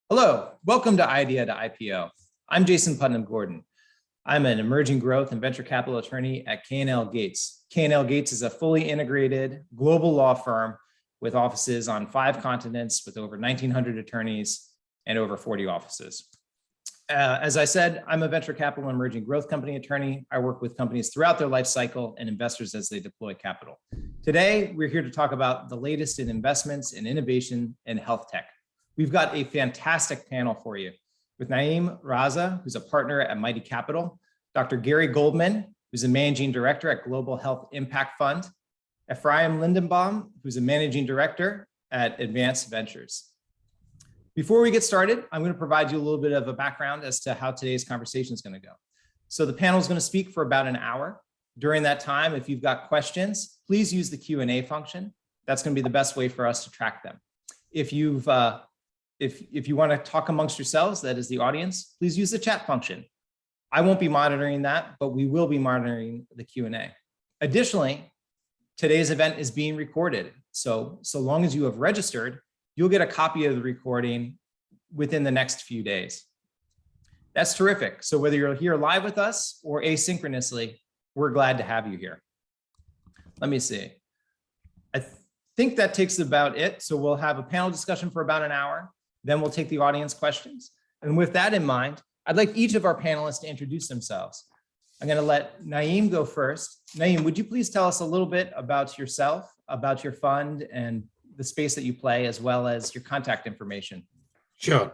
Hello, welcome to Idea to IPO. I'm Jason Putnam Gordon. I'm an emerging growth and venture capital attorney at K&L Gates. K&L Gates is a fully integrated global law firm with offices on 5 continents with over 1,900 attorneys and over 40 offices. As I said, I'm a venture capital and emerging growth company attorney. I work with companies throughout their life cycle and investors as they deploy capital. Today, we're here to talk about the latest in investments in innovation and health tech. We've got a fantastic panel for you with Naeem Raza, who's a partner at Mighty Capital, Dr. Gary Goldman, who's a managing director at Global Health Impact Fund, Ephraim Lindenbaum, who's a managing director at Advanced Ventures. Before we get started, I'm going to provide you a little bit of a background as to how today's conversation is going to go. So the panel is going to speak for about an hour. During that time, if you've got questions, please use the Q&A function. That's going to be the best way for us to track them. If you want to talk amongst yourselves, that is the audience, please use the chat function. I won't be monitoring that, but we will be monitoring the Q&A. Additionally, today's event is being recorded. So long as you have registered, you'll get a copy of the recording within the next few days. That's terrific. So whether you're here live with us or asynchronously, we're glad to have you here. Let me see. I think that takes about it. So we'll have a panel discussion for about an hour. Then we'll take the audience questions. And with that in mind, I'd like each of our panelists to introduce themselves. I'm going to let Naeem go first. Naeem, would you please tell us a little bit about yourself, about your fund and the space that you play, as well as your contact information? Sure.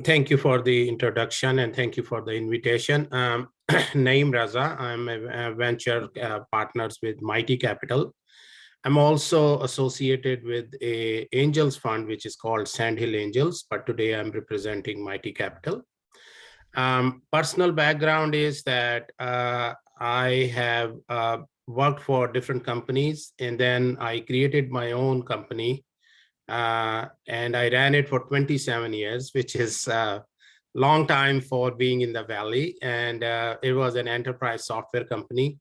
Thank you for the introduction and thank you for the invitation. Naeem Raza, I'm a venture partners with Mighty Capital. I'm also associated with a angels fund, which is called Sandhill Angels, but today I'm representing Mighty Capital. Personal background is that I have worked for different companies, and then I created my own company, and I ran it for 27 years, which is a long time for being in the Valley, and it was an enterprise software company.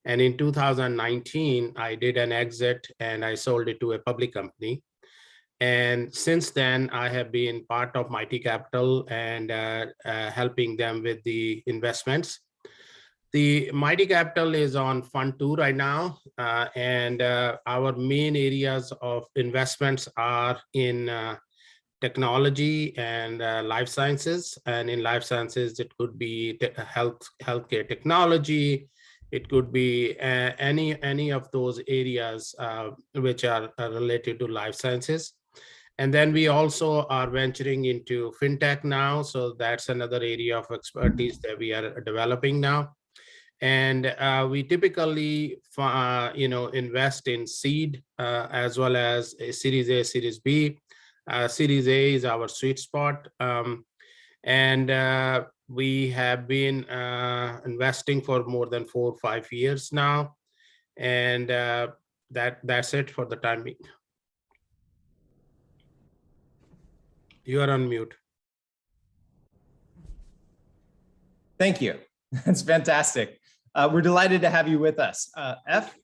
And in 2019, I did an exit and I sold it to a public company. And since then, I have been part of Mighty Capital and helping them with the investments. The Mighty Capital is on Fund 2 right now. And our main areas of investments are in technology and life sciences. And in life sciences, it could be healthcare technology. It could be any of those areas which are related to life sciences. And then we also are venturing into fintech now. So that's another area of expertise that we are developing now. And we typically invest in seed as well as a Series A, Series B. Series A is our sweet spot. We have been investing for more than 4 or 5 years now, and that's it for the time being. You are on mute. Thank you. That's fantastic. We're delighted to have you with us. F,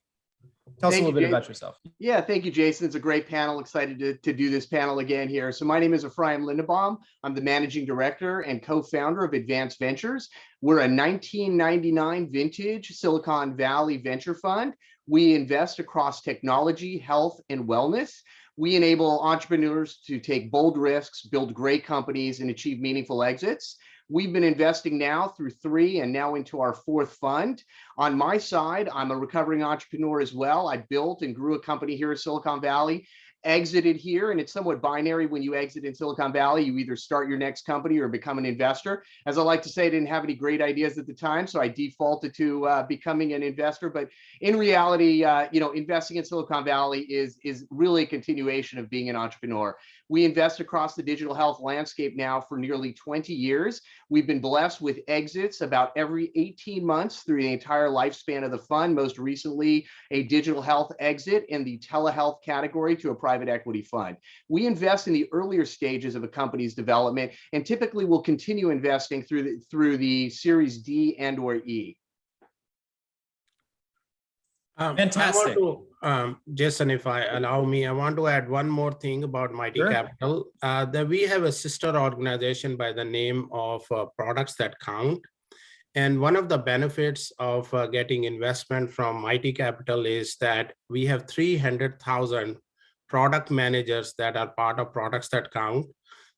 tell us a little bit about yourself. Yeah, thank you, Jason. It's a great panel. Excited to do this panel again here. So my name is Ephraim Lindenbaum. I'm the managing director and co-founder of Advanced Ventures. We're a 1999 vintage Silicon Valley venture fund. We invest across technology, health, and wellness. We enable entrepreneurs to take bold risks, build great companies, and achieve meaningful exits. We've been investing now through 3 and now into our 4th fund. On my side, I'm a recovering entrepreneur as well. I built and grew a company here in Silicon Valley, exited here, and it's somewhat binary when you exit in Silicon Valley. You either start your next company or become an investor. As I like to say, I didn't have any great ideas at the time, so I defaulted to becoming an investor. But in reality, investing in Silicon Valley is really a continuation of being an entrepreneur. We invest across the digital health landscape now for nearly 20 years. We've been blessed with exits about every 18 months through the entire lifespan of the fund, most recently a digital health exit in the telehealth category to a private equity fund. We invest in the earlier stages of a company's development and typically will continue investing through the Series D and or E. Fantastic. Jason, if I allow me, I want to add one more thing about Mighty Sure. Capital. That we have a sister organization by the name of Products That Count. And one of the benefits of getting investment from Mighty Capital is that we have 300,000 product managers that are part of Products That Count.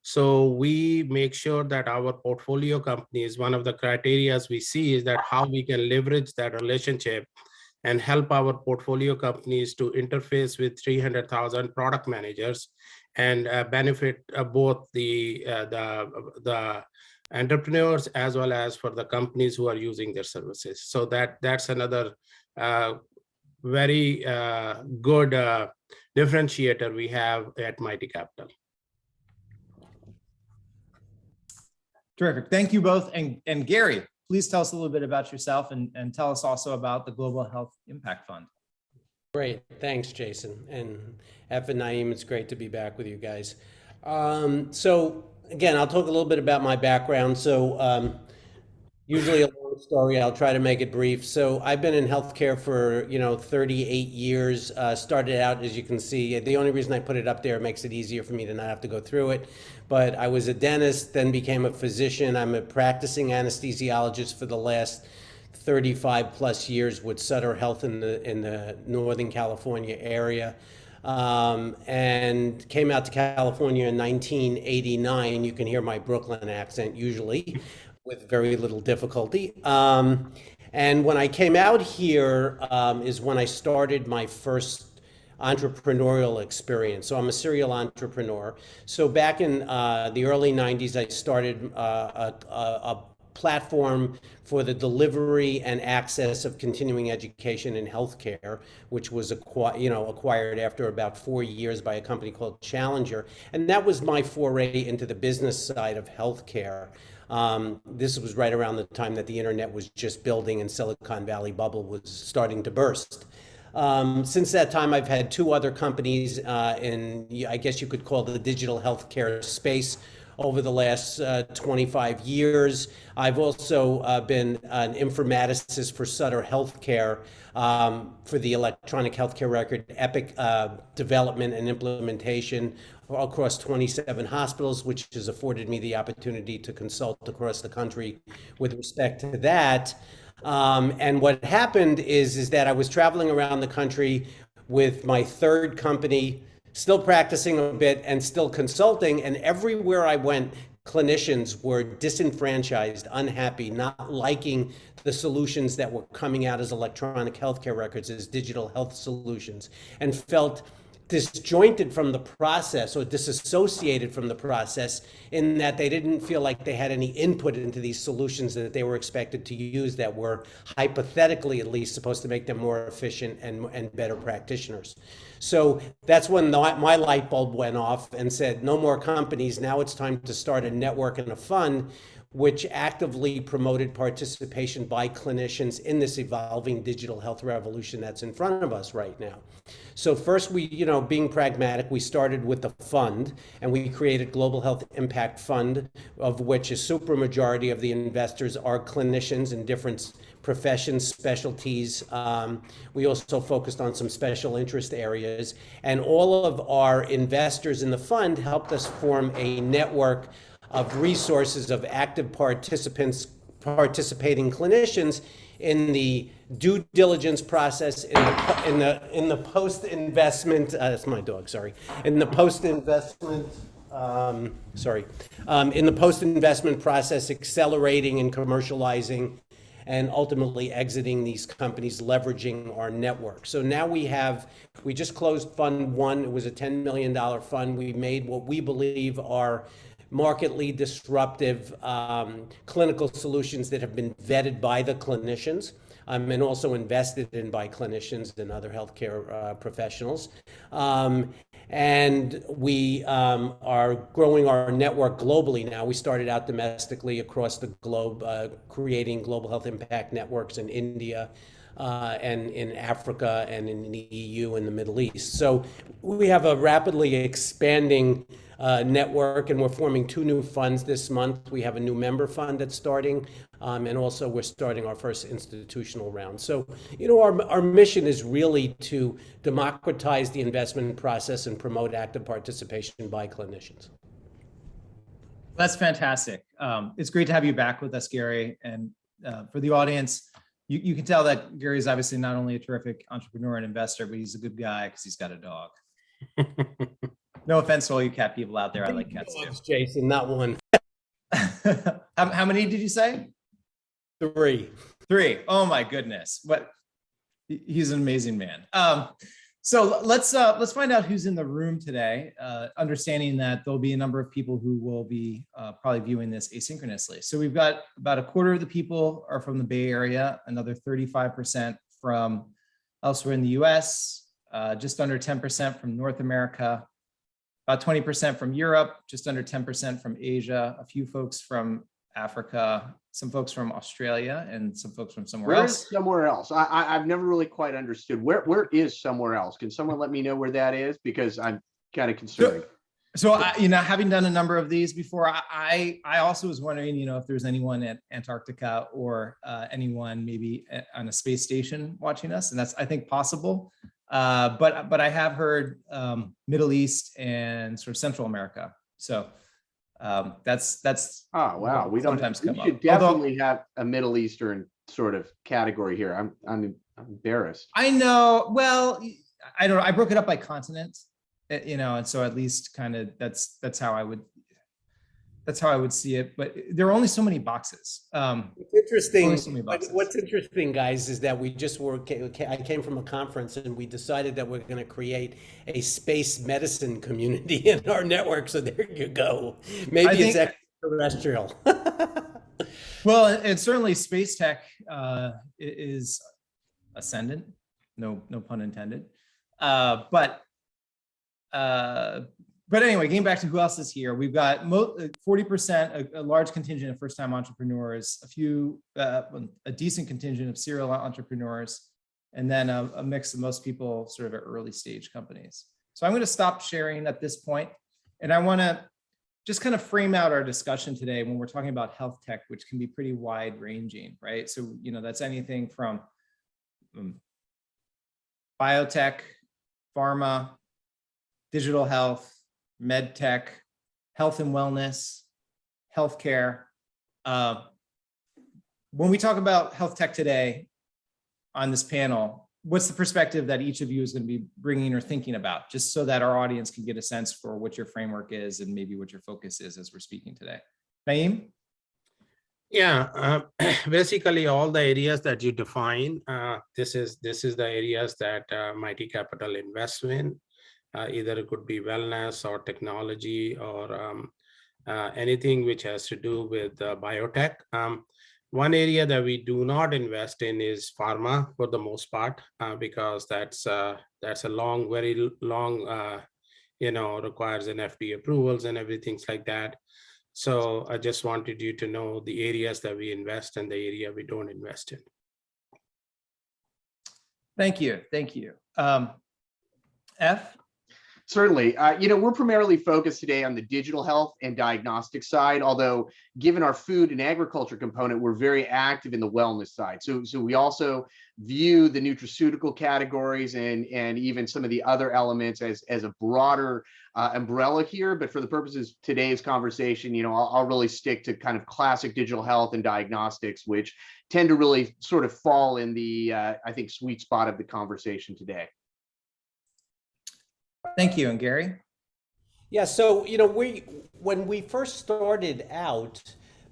So we make sure that our portfolio companies, one of the criteria we see is that how we can leverage that relationship and help our portfolio companies to interface with 300,000 product managers and benefit both the entrepreneurs as well as for the companies who are using their services. So that's another very good differentiator we have at Mighty Capital. Terrific. Thank you both. And Gary, please tell us a little bit about yourself and tell us also about the Global Health Impact Fund. Great. Thanks, Jason. And Eff and Naeem, it's great to be back with you guys. So again, I'll talk a little bit about my background. So usually a long story, I'll try to make it brief. So I've been in healthcare for, 38 years. Started out, as you can see, the only reason I put it up there makes it easier for me to not have to go through it. But I was a dentist, then became a physician. I'm a practicing anesthesiologist for the last 35 plus years with Sutter Health in the Northern California area. And came out to California in 1989. You can hear my Brooklyn accent usually with very little difficulty. And when I came out here is when I started my first entrepreneurial experience. So I'm a serial entrepreneur. So back in the early 90s, I started a platform for the delivery and access of continuing education in healthcare, which was acquired after about 4 years by a company called Challenger. And that was my foray into the business side of healthcare. This was right around the time that the internet was just building and Silicon Valley bubble was starting to burst. Since that time, I've had two other companies in, I guess you could call the digital healthcare space over the last 25 years. I've also been an informaticist for Sutter Healthcare for the electronic healthcare record Epic development and implementation across 27 hospitals, which has afforded me the opportunity to consult across the country with respect to that. And what happened is that I was traveling around the country with my third company, still practicing a bit and still consulting. And everywhere I went, clinicians were disenfranchised, unhappy, not liking the solutions that were coming out as electronic healthcare records, as digital health solutions, and felt disjointed from the process or disassociated from the process in that they didn't feel like they had any input into these solutions that they were expected to use that were hypothetically at least supposed to make them more efficient and better practitioners. So that's when my light bulb went off and said, no more companies. Now it's time to start a network and a fund which actively promoted participation by clinicians in this evolving digital health revolution that's in front of us right now. So first, we, being pragmatic, we started with the fund, and we created Global Health Impact Fund, of which a supermajority of the investors are clinicians in different professions, specialties. We also focused on some special interest areas, and all of our investors in the fund helped us form a network of resources of active participants, participating clinicians in the due diligence process, in the post-investment. That's my dog. Sorry. In the post-investment. In the post-investment process, accelerating and commercializing, and ultimately exiting these companies, leveraging our network. So now we just closed Fund 1. It was a $10 million fund. We made what we believe are markedly disruptive clinical solutions that have been vetted by the clinicians and also invested in by clinicians and other healthcare professionals. And we are growing our network globally now. We started out domestically across the globe, creating global health impact networks in India, and in Africa and in the EU and the Middle East. So we have a rapidly expanding network, and we're forming 2 new funds this month. We have a new member fund that's starting, and also we're starting our first institutional round. So, our mission is really to democratize the investment process and promote active participation by clinicians. That's fantastic. It's great to have you back with us, Gary. And for the audience, you can tell that Gary's obviously not only a terrific entrepreneur and investor, but he's a good guy because he's got a dog. No offense to all you cat people out there. I like cats too. Jason, not one. How many did you say? 3. 3. Oh my goodness. He's an amazing man. So let's find out who's in the room today, understanding that there'll be a number of people who will be probably viewing this asynchronously. So we've got about a quarter of the people are from the Bay Area, another 35% from elsewhere in the US, just under 10% from North America, about 20% from Europe, just under 10% from Asia, a few folks from Africa, some folks from Australia, and some folks from somewhere Where else. is somewhere else? I've never really quite understood. Where is somewhere else? Can someone let me know where that is? Because I'm kind of concerned. So, having done a number of these before, I also was wondering, if there's anyone at Antarctica or anyone maybe on a space station watching us, and that's, I think, possible. But I have heard Middle East and sort of Central America. So that's Oh, wow. We sometimes come should up. definitely have a Middle Eastern sort of category here. I'm embarrassed. I know. Well, I don't know. I broke it up by continent, and so at least kind of that's how I would see it. But there are only so many boxes. It's interesting. Only so many boxes. What's interesting, guys, is that I came from a conference and we decided that we're going to create a space medicine community in our network. So there you go. Maybe it's extraterrestrial. Well, and certainly space tech is ascendant. No pun intended. But anyway, getting back to who else is here, we've got 40%, a large contingent of first-time entrepreneurs, a decent contingent of serial entrepreneurs, and then a mix of most people sort of at early stage companies. So I'm going to stop sharing at this point, and I want to just kind of frame out our discussion today when we're talking about health tech, which can be pretty wide ranging, right? So, that's anything from biotech, pharma, digital health, med tech, health and wellness, healthcare. When we talk about health tech today on this panel, what's the perspective that each of you is going to be bringing or thinking about, just so that our audience can get a sense for what your framework is and maybe what your focus is as we're speaking today? Naeem? Yeah, basically all the areas that you define, this is the areas that Mighty Capital invests in. Either it could be wellness or technology or anything which has to do with biotech. One area that we do not invest in is pharma for the most part, because that's a very long, requires an FDA approvals and everything like that. So I just wanted you to know the areas that we invest and the area we don't invest in. Thank you. F? Certainly. We're primarily focused today on the digital health and diagnostic side, although given our food and agriculture component, we're very active in the wellness side. So we also view the nutraceutical categories and even some of the other elements as a broader umbrella here. But for the purposes of today's conversation, I'll really stick to kind of classic digital health and diagnostics, which tend to really sort of fall in the, I think, sweet spot of the conversation today. Thank you. And Gary? Yeah, so, when we first started out,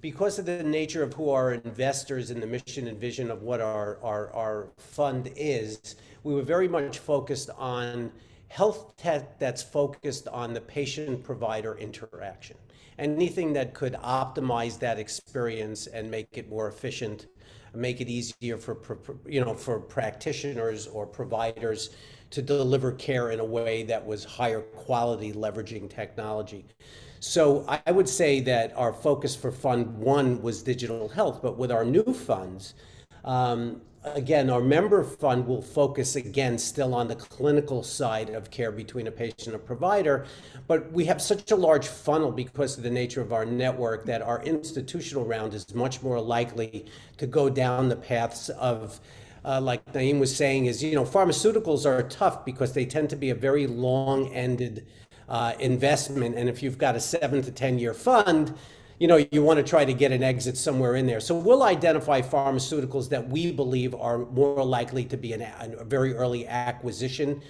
because of the nature of who our investors and the mission and vision of what our fund is, we were very much focused on health tech that's focused on the patient-provider interaction. Anything that could optimize that experience and make it more efficient, make it easier for practitioners or providers to deliver care in a way that was higher quality, leveraging technology. So I would say that our focus for Fund 1 was digital health, but with our new funds, Again, our member fund will focus again still on the clinical side of care between a patient and a provider, but we have such a large funnel because of the nature of our network that our institutional round is much more likely to go down the paths of like Naeem was saying, is, pharmaceuticals are tough because they tend to be a very long-ended investment. And if you've got a 7 to 10 year fund, you want to try to get an exit somewhere in there. So we'll identify pharmaceuticals that we believe are more likely to be a very early acquisition,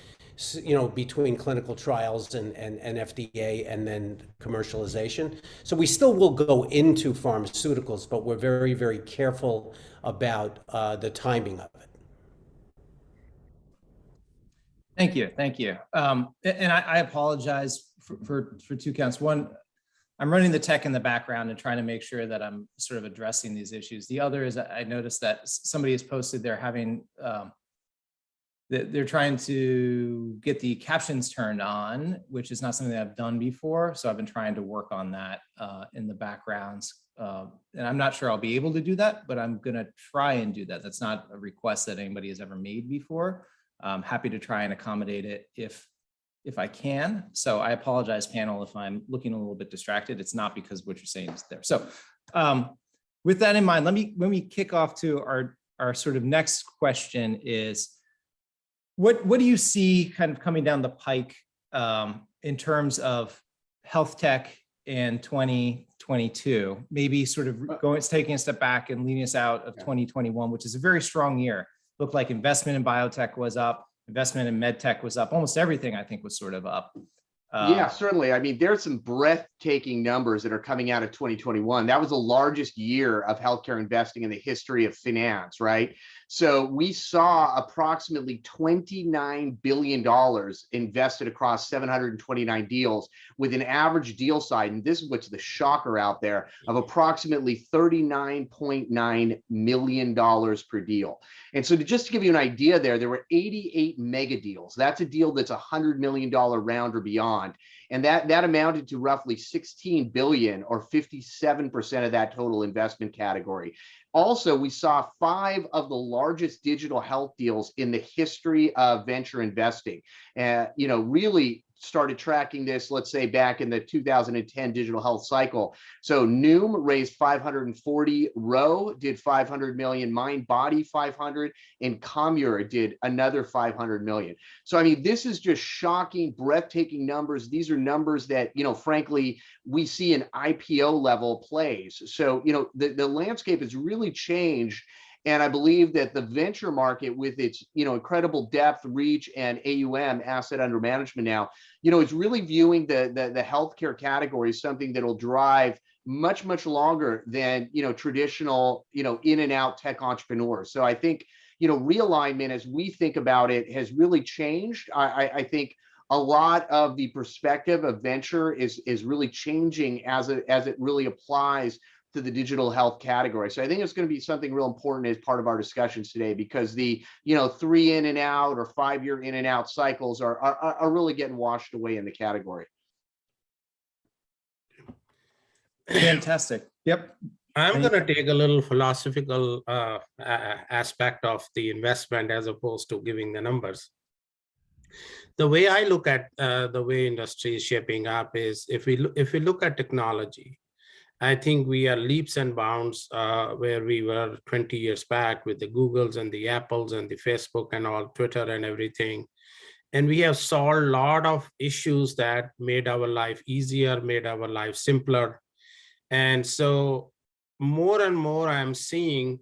between clinical trials and FDA and then commercialization. So we still will go into pharmaceuticals, but we're very, very careful about the timing of it. Thank you. Thank you. And I apologize for two counts. One, I'm running the tech in the background and trying to make sure that I'm sort of addressing these issues. The other is I noticed that somebody has posted they're having, they're trying to get the captions turned on, which is not something that I've done before. So I've been trying to work on that in the backgrounds. And I'm not sure I'll be able to do that, but I'm going to try and do that. That's not a request that anybody has ever made before. I'm happy to try and accommodate it if I can. So I apologize, panel, if I'm looking a little bit distracted. It's not because what you're saying is there. So with that in mind, let me kick off to our sort of next question is, what do you see kind of coming down the pike in terms of health tech in 2022? Maybe sort of taking a step back and leading us out of 2021, which is a very strong year. Looked like investment in biotech was up, investment in med tech was up. Almost everything, I think, was sort of up. Yeah, certainly. I mean, there's some breathtaking numbers that are coming out of 2021. That was the largest year of healthcare investing in the history of finance, right? So we saw approximately $29 billion invested across 729 deals with an average deal size, and this is what's the shocker out there, of approximately $39.9 million per deal. And so just to give you an idea there were 88 mega deals. That's a deal that's $100 million round or beyond. And that amounted to roughly 16 billion, or 57% of that total investment category. Also, we saw 5 of the largest digital health deals in the history of venture investing. Really started tracking this, let's say, back in the 2010 digital health cycle. So Noom raised 540, Ro did 500 million, MindBody 500, and Commure did another 500 million. So, I mean, this is just shocking, breathtaking numbers. These are numbers that, frankly, we see in IPO level plays. So, the landscape has really changed. And I believe that the venture market, with its incredible depth, reach, and AUM, asset under management now, is really viewing the healthcare category as something that will drive much longer than traditional in and out tech entrepreneurs. So I think realignment, as we think about it, has really changed. I think a lot of the perspective of venture is really changing as it really applies to the digital health category. So I think it's going to be something real important as part of our discussions today, because the 3 in and out or 5 year in and out cycles are really getting washed away in the category. Fantastic. Yep. I'm going to take a little philosophical aspect of the investment as opposed to giving the numbers. The way I look at the way industry is shaping up is, if we look at technology, I think we are leaps and bounds where we were 20 years back with the Googles and the Apples and the Facebook and all, Twitter and everything. And we have solved a lot of issues that made our life easier, made our life simpler. And so more and more I'm seeing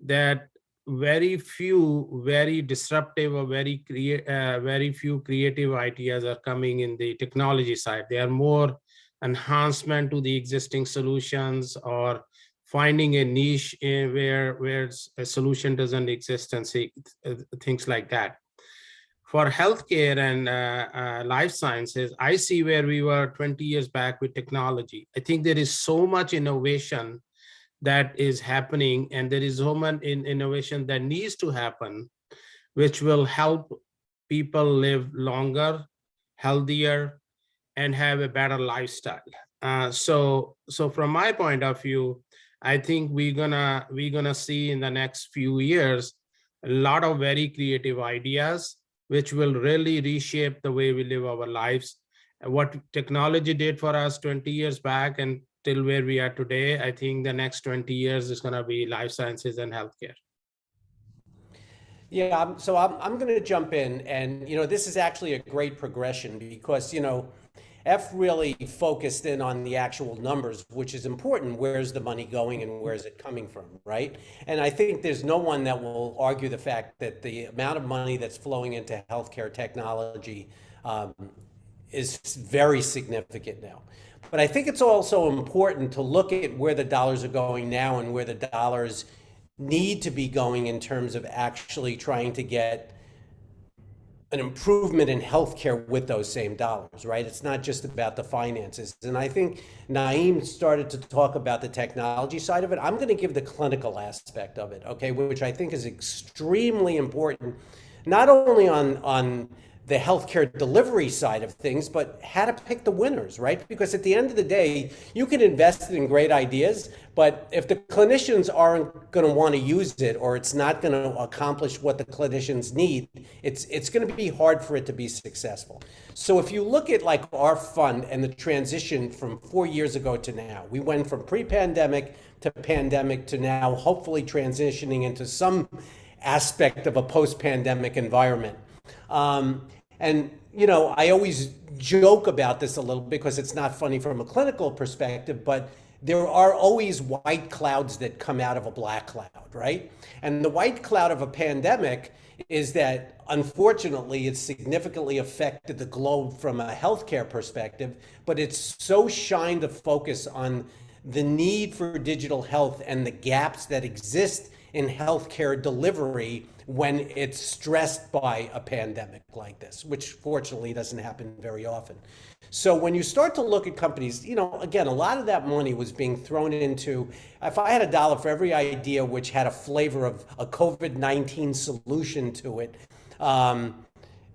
that very few very disruptive or very few creative ideas are coming in the technology side. They are more enhancement to the existing solutions, or finding a niche where a solution doesn't exist, and things like that. For healthcare and life sciences, I see where we were 20 years back with technology. I think there is so much innovation that is happening, and there is so much innovation that needs to happen, which will help people live longer, healthier, and have a better lifestyle. So from my point of view, I think we're gonna see in the next few years a lot of very creative ideas which will really reshape the way we live our lives. What technology did for us 20 years back and till where we are today, I think the next 20 years is going to be life sciences and healthcare. Yeah, I'm going to jump in, and this is actually a great progression because F really focused in on the actual numbers, which is important. Where's the money going and where's it coming from, right? And I think there's no one that will argue the fact that the amount of money that's flowing into healthcare technology is very significant now. But I think it's also important to look at where the dollars are going now and where the dollars need to be going in terms of actually trying to get an improvement in healthcare with those same dollars, right? It's not just about the finances. And I think Naeem started to talk about the technology side of it. I'm going to give the clinical aspect of it, okay, which I think is extremely important, not only on the healthcare delivery side of things, but how to pick the winners, right? Because at the end of the day, you can invest in great ideas, but if the clinicians aren't going to want to use it, or it's not going to accomplish what the clinicians need, it's going to be hard for it to be successful. So if you look at like our fund and the transition from 4 years ago to now, we went from pre-pandemic to pandemic to now hopefully transitioning into some aspect of a post-pandemic environment. And I always joke about this a little because it's not funny from a clinical perspective, but there are always white clouds that come out of a black cloud, right? And the white cloud of a pandemic is that, unfortunately, it's significantly affected the globe from a healthcare perspective, but it's so shined a focus on the need for digital health and the gaps that exist in healthcare delivery when it's stressed by a pandemic like this, which fortunately doesn't happen very often. So when you start to look at companies, again, a lot of that money was being thrown into, if I had $1 for every idea which had a flavor of a COVID-19 solution to it,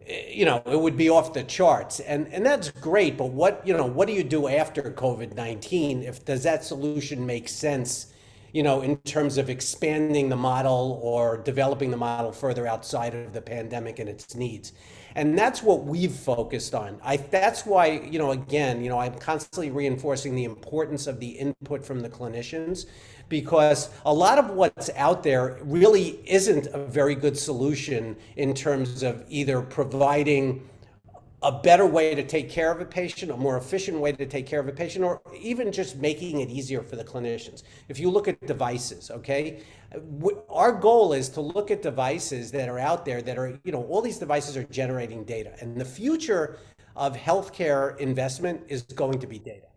it would be off the charts. And that's great, but what do you do after COVID-19? Does that solution make sense, in terms of expanding the model or developing the model further outside of the pandemic and its needs? And that's what we've focused on. That's why, again, I'm constantly reinforcing the importance of the input from the clinicians, because a lot of what's out there really isn't a very good solution in terms of either providing a better way to take care of a patient, a more efficient way to take care of a patient, or even just making it easier for the clinicians. If you look at devices, okay, our goal is to look at devices that are out there that are, all these devices are generating data. And the future of healthcare investment is going to be data.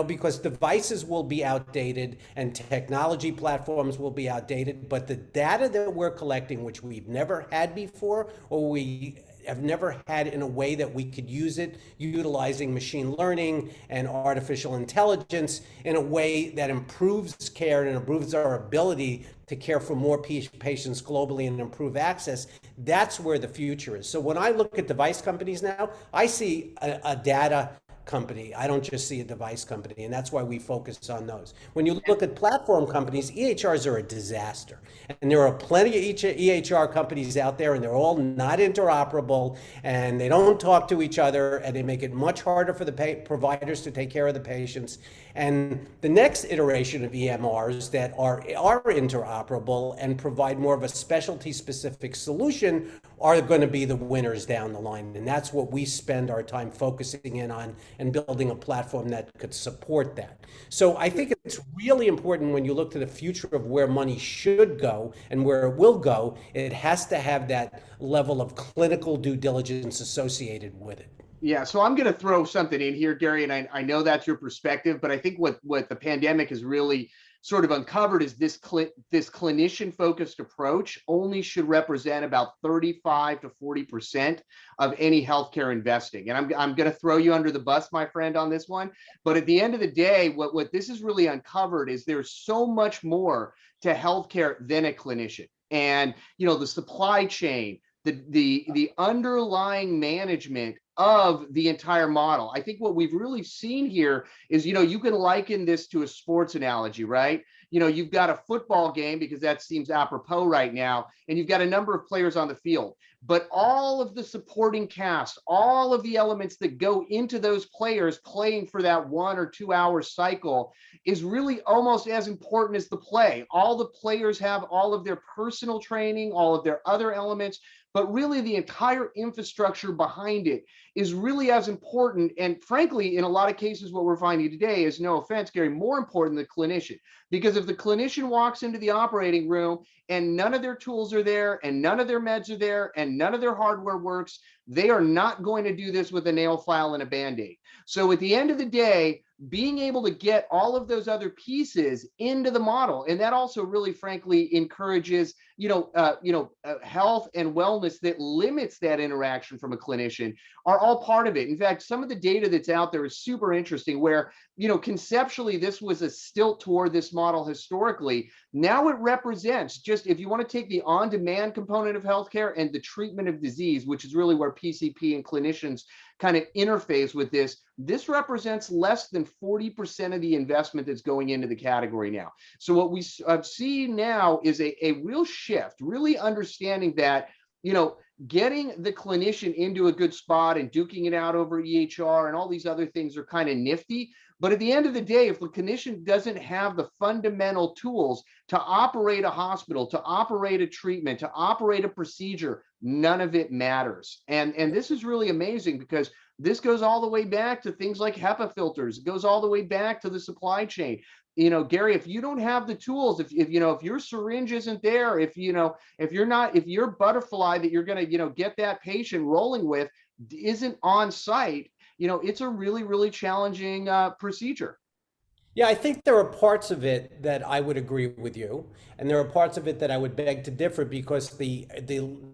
Because devices will be outdated and technology platforms will be outdated, but the data that we're collecting, which we've never had before, or we have never had in a way that we could use it, utilizing machine learning and artificial intelligence in a way that improves care and improves our ability to care for more patients globally and improve access, that's where the future is. So when I look at device companies now, I see a data company. I don't just see a device company, and that's why we focus on those. When you look at platform companies, EHRs are a disaster, and there are plenty of EHR companies out there, and they're all not interoperable, and they don't talk to each other, and they make it much harder for the providers to take care of the patients. And the next iteration of EMRs that are interoperable and provide more of a specialty-specific solution are going to be the winners down the line. And that's what we spend our time focusing in on and building a platform that could support that. So I think it's really important when you look to the future of where money should go and where it will go, it has to have that level of clinical due diligence associated with it. Yeah, so I'm going to throw something in here, Gary, and I know that's your perspective, but I think what the pandemic has really sort of uncovered is this clinician-focused approach only should represent about 35 to 40% of any healthcare investing. And I'm going to throw you under the bus, my friend, on this one. But at the end of the day, what this has really uncovered is there's so much more to healthcare than a clinician. And the supply chain, the underlying management of the entire model. I think what we've really seen here is, you can liken this to a sports analogy, right? you know, you've got a football game, because that seems apropos right now, and you've got a number of players on the field. But all of the supporting cast, all of the elements that go into those players playing for that 1 or 2 hour cycle is really almost as important as the play. All the players have all of their personal training, all of their other elements, but really the entire infrastructure behind it is really as important. And frankly, in a lot of cases, what we're finding today is, no offense, Gary, more important than the clinician. Because if the clinician walks into the operating room and none of their tools are there and none of their meds are there and none of their hardware works, they are not going to do this with a nail file and a Band-Aid. So at the end of the day, being able to get all of those other pieces into the model, and that also really, frankly, encourages, health and wellness that limits that interaction from a clinician, are all part of it. In fact, some of the data that's out there is super interesting, where, conceptually, this was a stilt toward this model historically. Now it represents, just if you want to take the on-demand component of healthcare and the treatment of disease, which is really where PCP and clinicians kind of interface with this, this represents less than 40% of the investment that's going into the category now. So what we see now is a real shift, really understanding that, getting the clinician into a good spot and duking it out over EHR and all these other things are kind of nifty. But at the end of the day, if the clinician doesn't have the fundamental tools to operate a hospital, to operate a treatment, to operate a procedure, none of it matters. And this is really amazing, because this goes all the way back to things like HEPA filters. It goes all the way back to the supply chain. Gary, if you don't have the tools, if your syringe isn't there, if your butterfly that you're going to, get that patient rolling with isn't on site, it's a really, really challenging procedure. Yeah, I think there are parts of it that I would agree with you, and there are parts of it that I would beg to differ, because the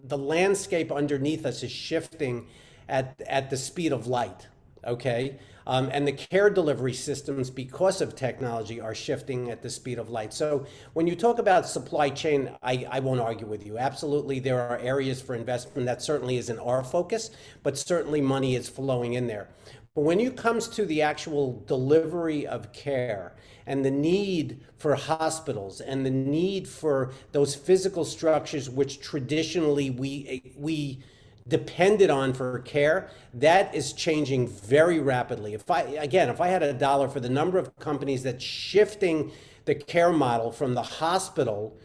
landscape underneath us is shifting at the speed of light. Okay, and the care delivery systems, because of technology, are shifting at the speed of light. So when you talk about supply chain, I won't argue with you. Absolutely, there are areas for investment. That certainly isn't our focus, but certainly money is flowing in there. But when it comes to the actual delivery of care and the need for hospitals and the need for those physical structures which traditionally we depended on for care, that is changing very rapidly. If I had a dollar for the number of companies that's shifting the care model from the hospital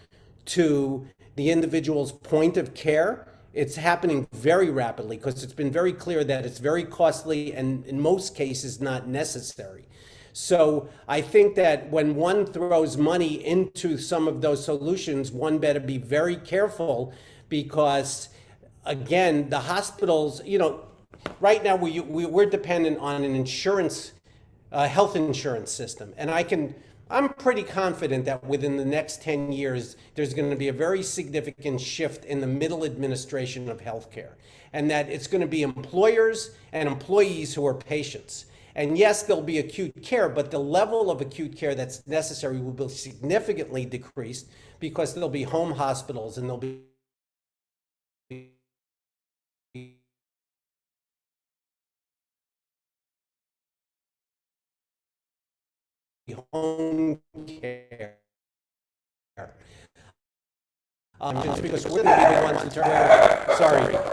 to the individual's point of care, it's happening very rapidly, because it's been very clear that it's very costly and in most cases not necessary. So I think that when one throws money into some of those solutions, one better be very careful, because again, the hospitals, right now we're dependent on an insurance, health insurance system. And I'm pretty confident that within the next 10 years, there's going to be a very significant shift in the middle administration of healthcare, and that it's going to be employers and employees who are patients. And yes, there'll be acute care, but the level of acute care that's necessary will be significantly decreased, because there'll be home hospitals and there'll be home care. Just because we're going to be the ones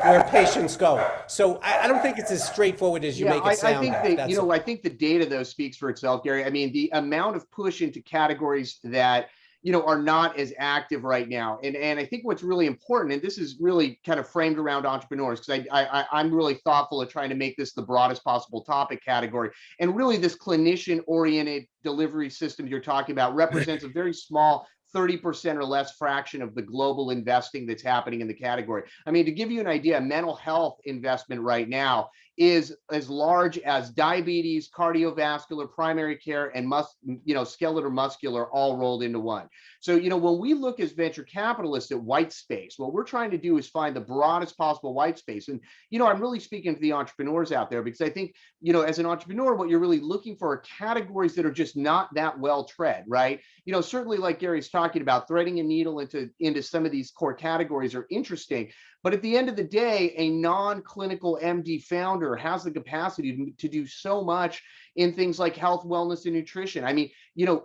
where patients go. So I don't think it's as straightforward as you make it sound. I think the data, though, speaks for itself, Gary. I mean, the amount of push into categories that are not as active right now. And I think what's really important, and this is really kind of framed around entrepreneurs, because I'm really thoughtful of trying to make this the broadest possible topic category. And really, this clinician-oriented delivery system you're talking about represents a very small 30% or less fraction of the global investing that's happening in the category. I mean, to give you an idea, mental health investment right now is as large as diabetes, cardiovascular, primary care, and skeletal muscular all rolled into one. So, when we look as venture capitalists at white space, what we're trying to do is find the broadest possible white space. And, I'm really speaking to the entrepreneurs out there, because I think, as an entrepreneur, what you're really looking for are categories that are just not that well tread, right? Certainly, like Gary's talking about, threading a needle into some of these core categories are interesting. But at the end of the day, a non-clinical MD founder has the capacity to do so much in things like health, wellness, and nutrition. I mean,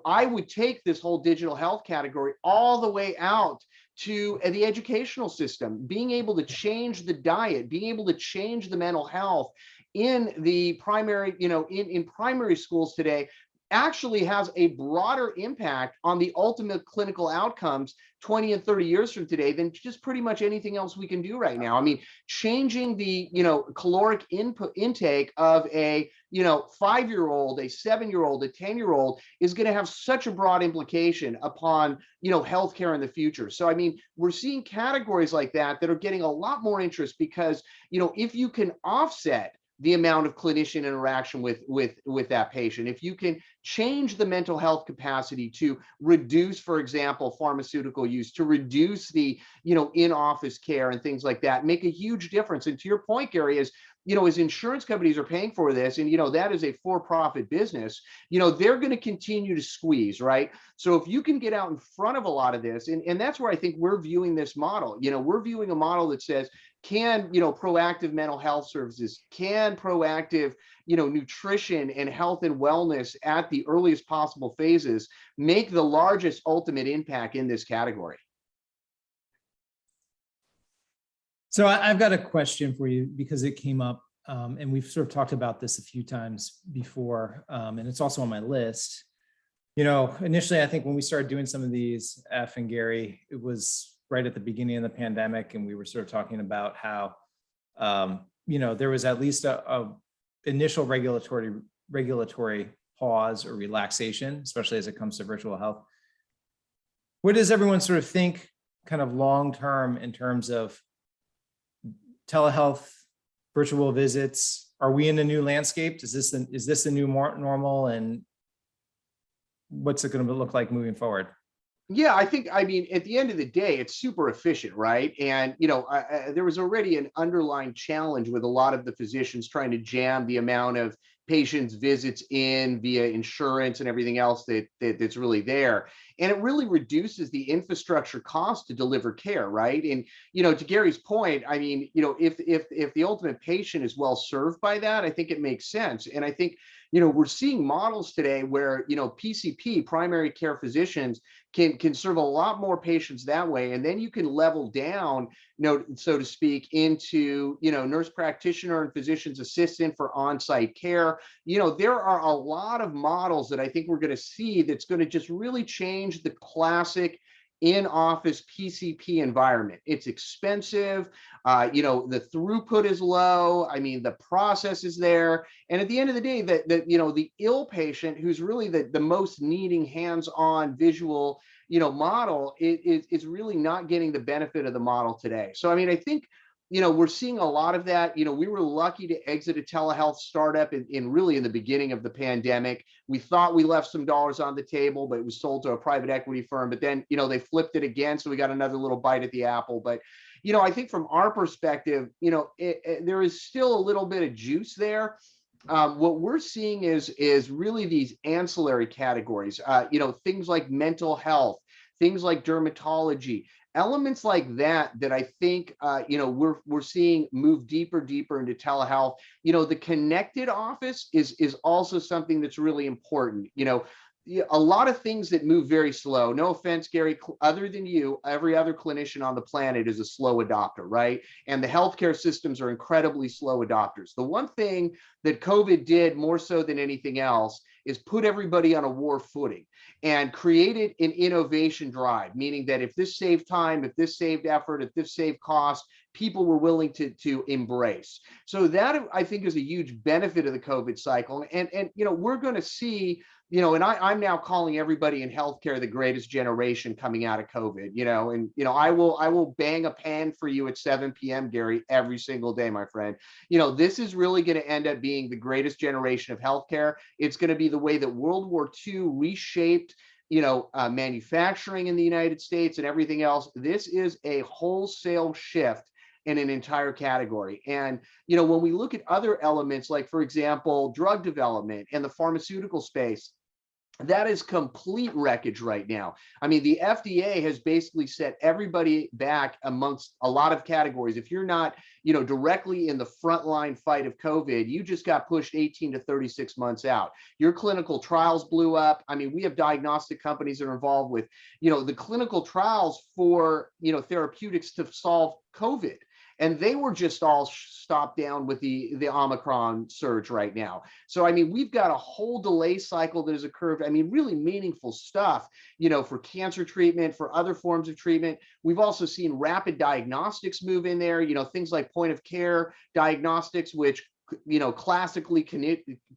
I would take this whole digital health category all the way out to the educational system, being able to change the diet, being able to change the mental health in the primary, in primary schools today, actually has a broader impact on the ultimate clinical outcomes 20 and 30 years from today than just pretty much anything else we can do right now. I mean, changing the, caloric intake of a, 5-year-old, a 7-year-old, a 10-year-old is going to have such a broad implication upon, healthcare in the future. So, I mean, we're seeing categories like that are getting a lot more interest because, if you can offset the amount of clinician interaction with that patient, if you can change the mental health capacity to reduce, for example, pharmaceutical use, to reduce the, in-office care and things like that, make a huge difference. And to your point, Gary, is, as insurance companies are paying for this, and, that is a for-profit business, they're going to continue to squeeze, right? So if you can get out in front of a lot of this, and that's where I think we're viewing this model, we're viewing a model that says, can, proactive mental health services, can proactive, nutrition and health and wellness at the earliest possible phases make the largest ultimate impact in this category? So I've got a question for you because it came up, and we've sort of talked about this a few times before, and it's also on my list. Initially, I think when we started doing some of these, F and Gary, it was right at the beginning of the pandemic, and we were sort of talking about how, there was at least a initial regulatory pause or relaxation, especially as it comes to virtual health. What does everyone sort of think kind of long-term in terms of telehealth, virtual visits? Are we in a new landscape? Is this the new normal, and what's it going to look like moving forward? Yeah, I mean, at the end of the day, it's super efficient, right? And, there was already an underlying challenge with a lot of the physicians trying to jam the amount of patients' visits in via insurance and everything else that's really there. And it really reduces the infrastructure cost to deliver care, right? And, to Gary's point, I mean, if the ultimate patient is well served by that, I think it makes sense. And I think, we're seeing models today where, PCP, primary care physicians, can serve a lot more patients that way. And then you can level down, so to speak, into, nurse practitioner and physician's assistant for on-site care. There are a lot of models that I think we're going to see that's going to just really change the classic in-office PCP environment. It's expensive. The throughput is low. I mean, the process is there. And at the end of the day, the ill patient who's really the most needing hands-on visual, model is really not getting the benefit of the model today. So, I mean, I think, we're seeing a lot of that. We were lucky to exit a telehealth startup in the beginning of the pandemic. We thought we left some dollars on the table, but it was sold to a private equity firm. But then, they flipped it again. So we got another little bite at the apple. But, I think from our perspective, there is still a little bit of juice there. What we're seeing is really these ancillary categories, things like mental health, things like dermatology, elements like that I think, we're seeing move deeper into telehealth. The connected office is also something that's really important. A lot of things that move very slow. No offense, Gary, other than you, every other clinician on the planet is a slow adopter, right? And the healthcare systems are incredibly slow adopters. The one thing that COVID did more so than anything else is put everybody on a war footing and created an innovation drive, meaning that if this saved time, if this saved effort, if this saved cost, people were willing to embrace. So that, I think, is a huge benefit of the COVID cycle. And we're going to see, and I'm now calling everybody in healthcare the greatest generation coming out of COVID, and, I will bang a pan for you at 7 p.m., Gary, every single day, my friend. This is really going to end up being the greatest generation of healthcare. It's going to be the way that World War II reshaped, manufacturing in the United States and everything else. This is a wholesale shift in an entire category. And, when we look at other elements, like, for example, drug development and the pharmaceutical space, that is complete wreckage right now. I mean, the FDA has basically set everybody back amongst a lot of categories. If you're not, directly in the frontline fight of COVID, you just got pushed 18 to 36 months out. Your clinical trials blew up. I mean, we have diagnostic companies that are involved with, the clinical trials for, therapeutics to solve COVID. And they were just all stopped down with the Omicron surge right now. So, I mean, we've got a whole delay cycle that has occurred. I mean, really meaningful stuff, for cancer treatment, for other forms of treatment. We've also seen rapid diagnostics move in there, things like point of care diagnostics, which classically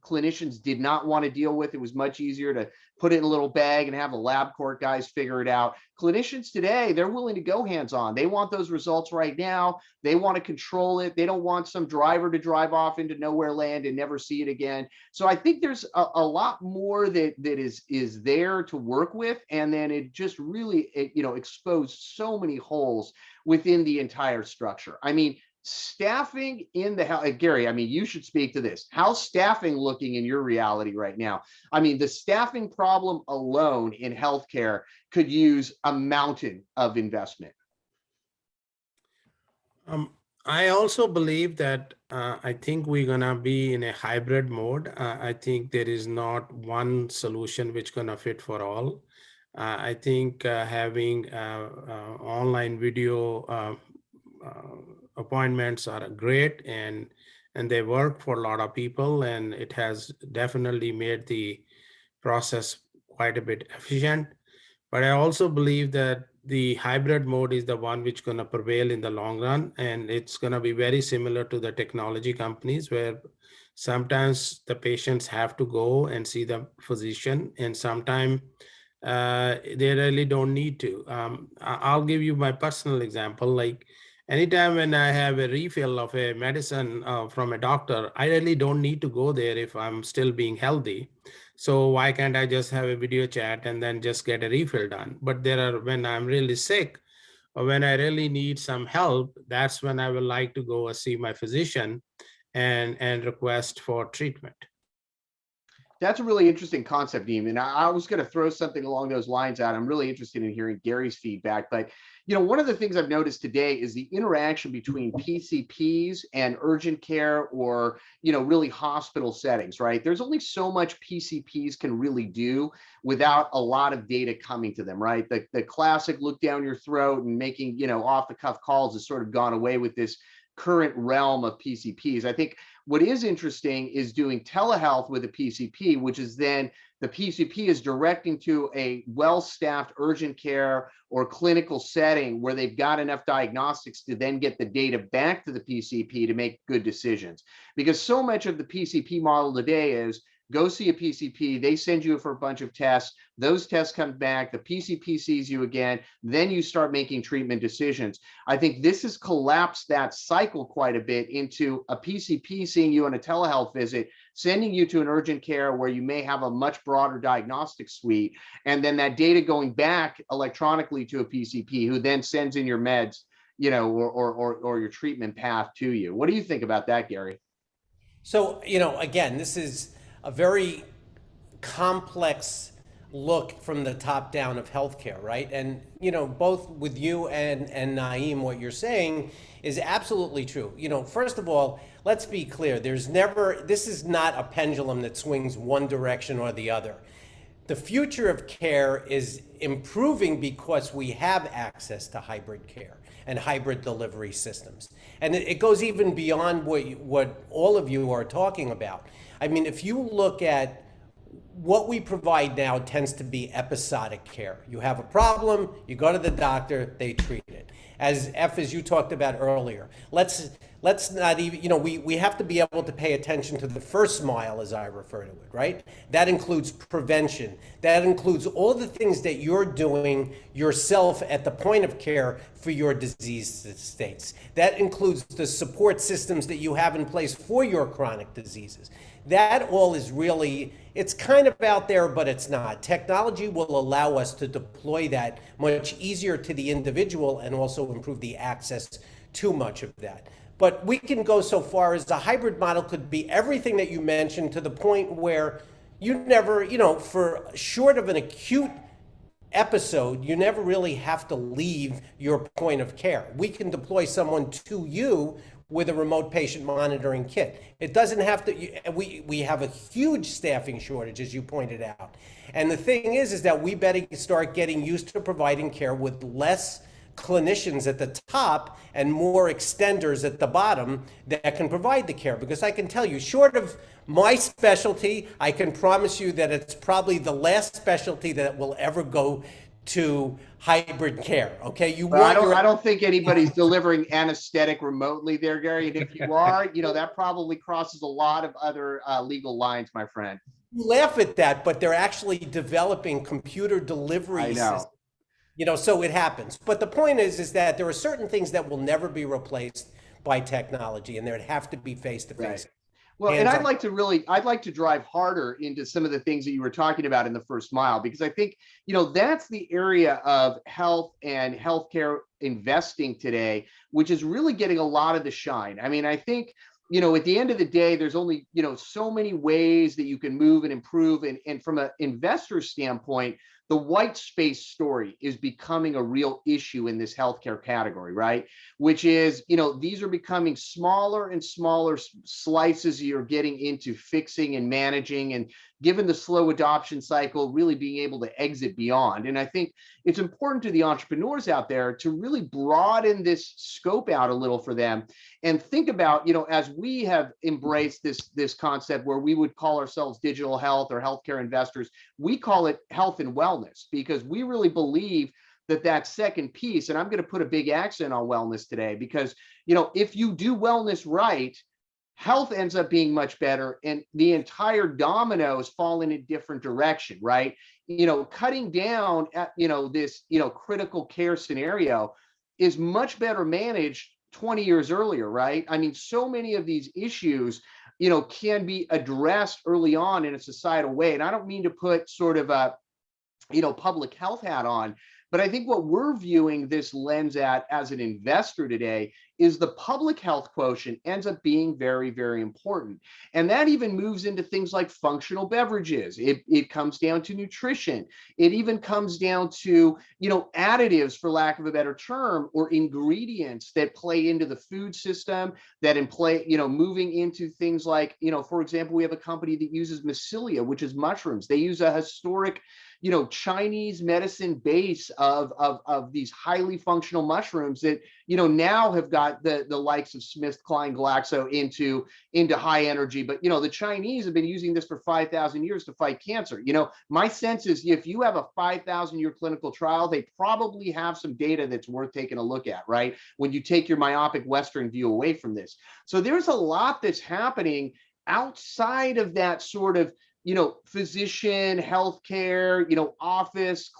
clinicians did not want to deal with. It was much easier to put it in a little bag and have the LabCorp guys figure it out. Clinicians today, they're willing to go hands-on. They want those results right now. They want to control it. They don't want some driver to drive off into nowhere land and never see it again. So I think there's a lot more that is there to work with. And then it just really, exposed so many holes within the entire structure. I mean, staffing in the health, Gary, I mean, you should speak to this. How's staffing looking in your reality right now? I mean, the staffing problem alone in healthcare could use a mountain of investment. I also believe that I think we're gonna be in a hybrid mode. I think there is not one solution which gonna fit for all. I think having online video appointments are great, and they work for a lot of people, and it has definitely made the process quite a bit efficient. But I also believe that the hybrid mode is the one which going to prevail in the long run, and it's going to be very similar to the technology companies, where sometimes the patients have to go and see the physician, and sometimes they really don't need to. I'll give you my personal example. Like, anytime when I have a refill of a medicine from a doctor, I really don't need to go there if I'm still being healthy. So why can't I just have a video chat and then just get a refill done? But when I'm really sick or when I really need some help, that's when I would like to go see my physician and request for treatment. That's a really interesting concept, Neem. And I was going to throw something along those lines out. I'm really interested in hearing Gary's feedback. But, one of the things I've noticed today is the interaction between PCPs and urgent care or, really hospital settings, right? There's only so much PCPs can really do without a lot of data coming to them, right? The classic look down your throat and making, off the cuff calls has sort of gone away with this current realm of PCPs. I think what is interesting is doing telehealth with a PCP, which is then the PCP is directing to a well-staffed urgent care or clinical setting where they've got enough diagnostics to then get the data back to the PCP to make good decisions. Because so much of the PCP model today is go see a PCP, they send you for a bunch of tests, those tests come back, the PCP sees you again, then you start making treatment decisions. I think this has collapsed that cycle quite a bit into a PCP seeing you on a telehealth visit, sending you to an urgent care where you may have a much broader diagnostic suite, and then that data going back electronically to a PCP who then sends in your meds, or your treatment path to you. What do you think about that, Gary? So, again, this is a very complex look from the top down of healthcare, right? And, both with you and Naeem, what you're saying is absolutely true. First of all, let's be clear. This is not a pendulum that swings one direction or the other. The future of care is improving because we have access to hybrid care and hybrid delivery systems. And it goes even beyond what all of you are talking about. I mean, if you look at what we provide now, tends to be episodic care. You have a problem, you go to the doctor, they treat it. As you talked about earlier, let's not even, we have to be able to pay attention to the first mile, as I refer to it, right? That includes prevention. That includes all the things that you're doing yourself at the point of care for your disease states. That includes the support systems that you have in place for your chronic diseases. That all is really, it's kind of out there, but it's not. Technology will allow us to deploy that much easier to the individual and also improve the access to much of that. But we can go so far as the hybrid model could be everything that you mentioned, to the point where you never, for short of an acute episode, you never really have to leave your point of care. We can deploy someone to you with a remote patient monitoring kit. It doesn't have to, we have a huge staffing shortage, as you pointed out. And the thing is that we better start getting used to providing care with less clinicians at the top and more extenders at the bottom that can provide the care. Because I can tell you, short of my specialty, I can promise you that it's probably the last specialty that will ever go to hybrid care. Okay, Well, I don't think anybody's delivering anesthetic remotely there, Gary. And if you are, that probably crosses a lot of other legal lines, my friend. You laugh at that, but they're actually developing computer delivery I systems. know. So it happens. But the point is that there are certain things that will never be replaced by technology, and there'd have to be face-to-face. Right. Well, and I'd like to drive harder into some of the things that you were talking about in the first mile, because I think, that's the area of health and healthcare investing today, which is really getting a lot of the shine. I mean, I think, at the end of the day, there's only, so many ways that you can move and improve. And from an investor standpoint, the white space story is becoming a real issue in this healthcare category, right? Which is, these are becoming smaller and smaller slices you're getting into fixing and managing, and given the slow adoption cycle, really being able to exit beyond. And I think it's important to the entrepreneurs out there to really broaden this scope out a little for them and think about, as we have embraced this concept where we would call ourselves digital health or healthcare investors, we call it health and wellness, because we really believe that second piece, and I'm going to put a big accent on wellness today, because, if you do wellness right, health ends up being much better, and the entire dominoes fall in a different direction, right? Cutting down at, this, critical care scenario is much better managed 20 years earlier, right? I mean, so many of these issues, can be addressed early on in a societal way. And I don't mean to put sort of a, public health hat on, but I think what we're viewing this lens at as an investor today is the public health quotient ends up being very, very important. And that even moves into things like functional beverages. It comes down to nutrition. It even comes down to, additives, for lack of a better term, or ingredients that play into the food system, that moving into things like, for example, we have a company that uses mycelia, which is mushrooms. They use a historic Chinese medicine base of these highly functional mushrooms that, now have got the likes of SmithKline Glaxo into high energy. But, the Chinese have been using this for 5,000 years to fight cancer. My sense is if you have a 5,000-year clinical trial, they probably have some data that's worth taking a look at, right? When you take your myopic Western view away from this. So there's a lot that's happening outside of that sort of physician, healthcare, office,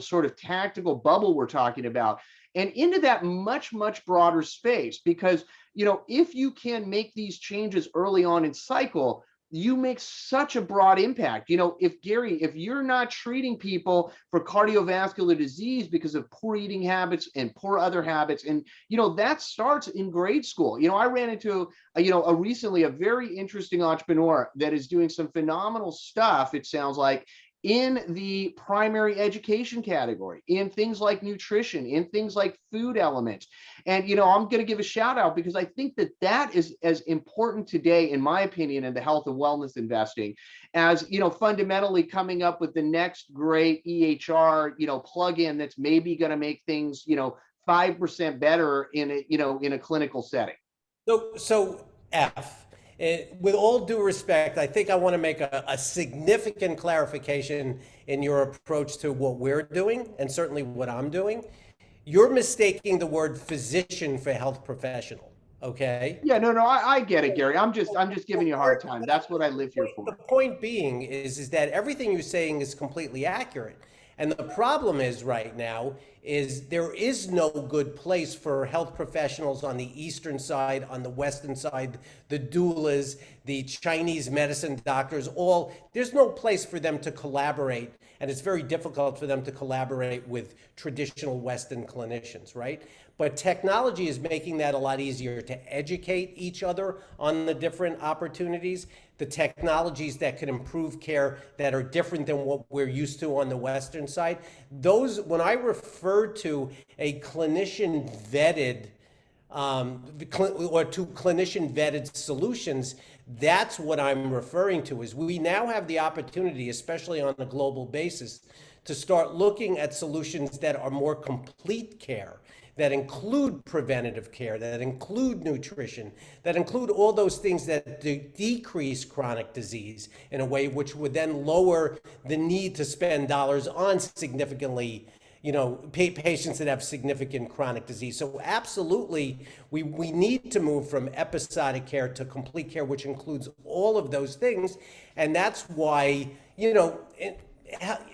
sort of tactical bubble we're talking about, and into that much, much broader space. Because, if you can make these changes early on in cycle, you make such a broad impact. If you're not treating people for cardiovascular disease because of poor eating habits and poor other habits, and, that starts in grade school. I ran into, recently a very interesting entrepreneur that is doing some phenomenal stuff, it sounds like, in the primary education category, in things like nutrition, in things like food elements. And, I'm going to give a shout out because I think that is as important today, in my opinion, in the health and wellness investing as, fundamentally coming up with the next great EHR, plugin that's maybe going to make things, 5% better in a clinical setting. So F, with all due respect, I think I want to make a significant clarification in your approach to what we're doing, and certainly what I'm doing. You're mistaking the word physician for health professional, okay? Yeah, no, I get it, Gary. I'm just giving you a hard time. That's what I live here for. The point being is that everything you're saying is completely accurate. And the problem is right now is there is no good place for health professionals on the eastern side, on the western side, the doulas, the Chinese medicine doctors, there's no place for them to collaborate. And it's very difficult for them to collaborate with traditional Western clinicians, right? But technology is making that a lot easier to educate each other on the different opportunities. the technologies that could improve care that are different than what we're used to on the Western side. Those, when I refer to a clinician vetted or to clinician vetted solutions, that's what I'm referring to. Is we now have the opportunity, especially on a global basis, to start looking at solutions that are more complete care, that include preventative care, that include nutrition, that include all those things that decrease chronic disease in a way which would then lower the need to spend dollars on significantly, patients that have significant chronic disease. So absolutely, we need to move from episodic care to complete care, which includes all of those things. And that's why,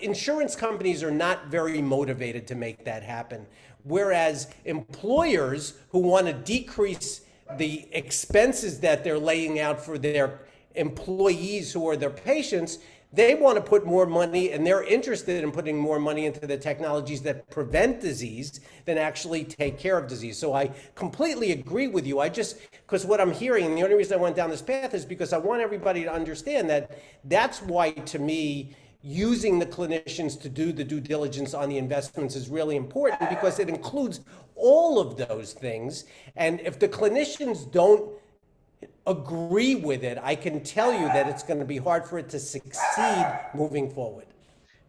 insurance companies are not very motivated to make that happen. Whereas employers who want to decrease the expenses that they're laying out for their employees who are their patients, they want to put more money, and they're interested in putting more money into the technologies that prevent disease than actually take care of disease. So I completely agree with you. Because what I'm hearing, and the only reason I went down this path is because I want everybody to understand that that's why, to me, using the clinicians to do the due diligence on the investments is really important, because it includes all of those things. And if the clinicians don't agree with it, I can tell you that it's going to be hard for it to succeed moving forward.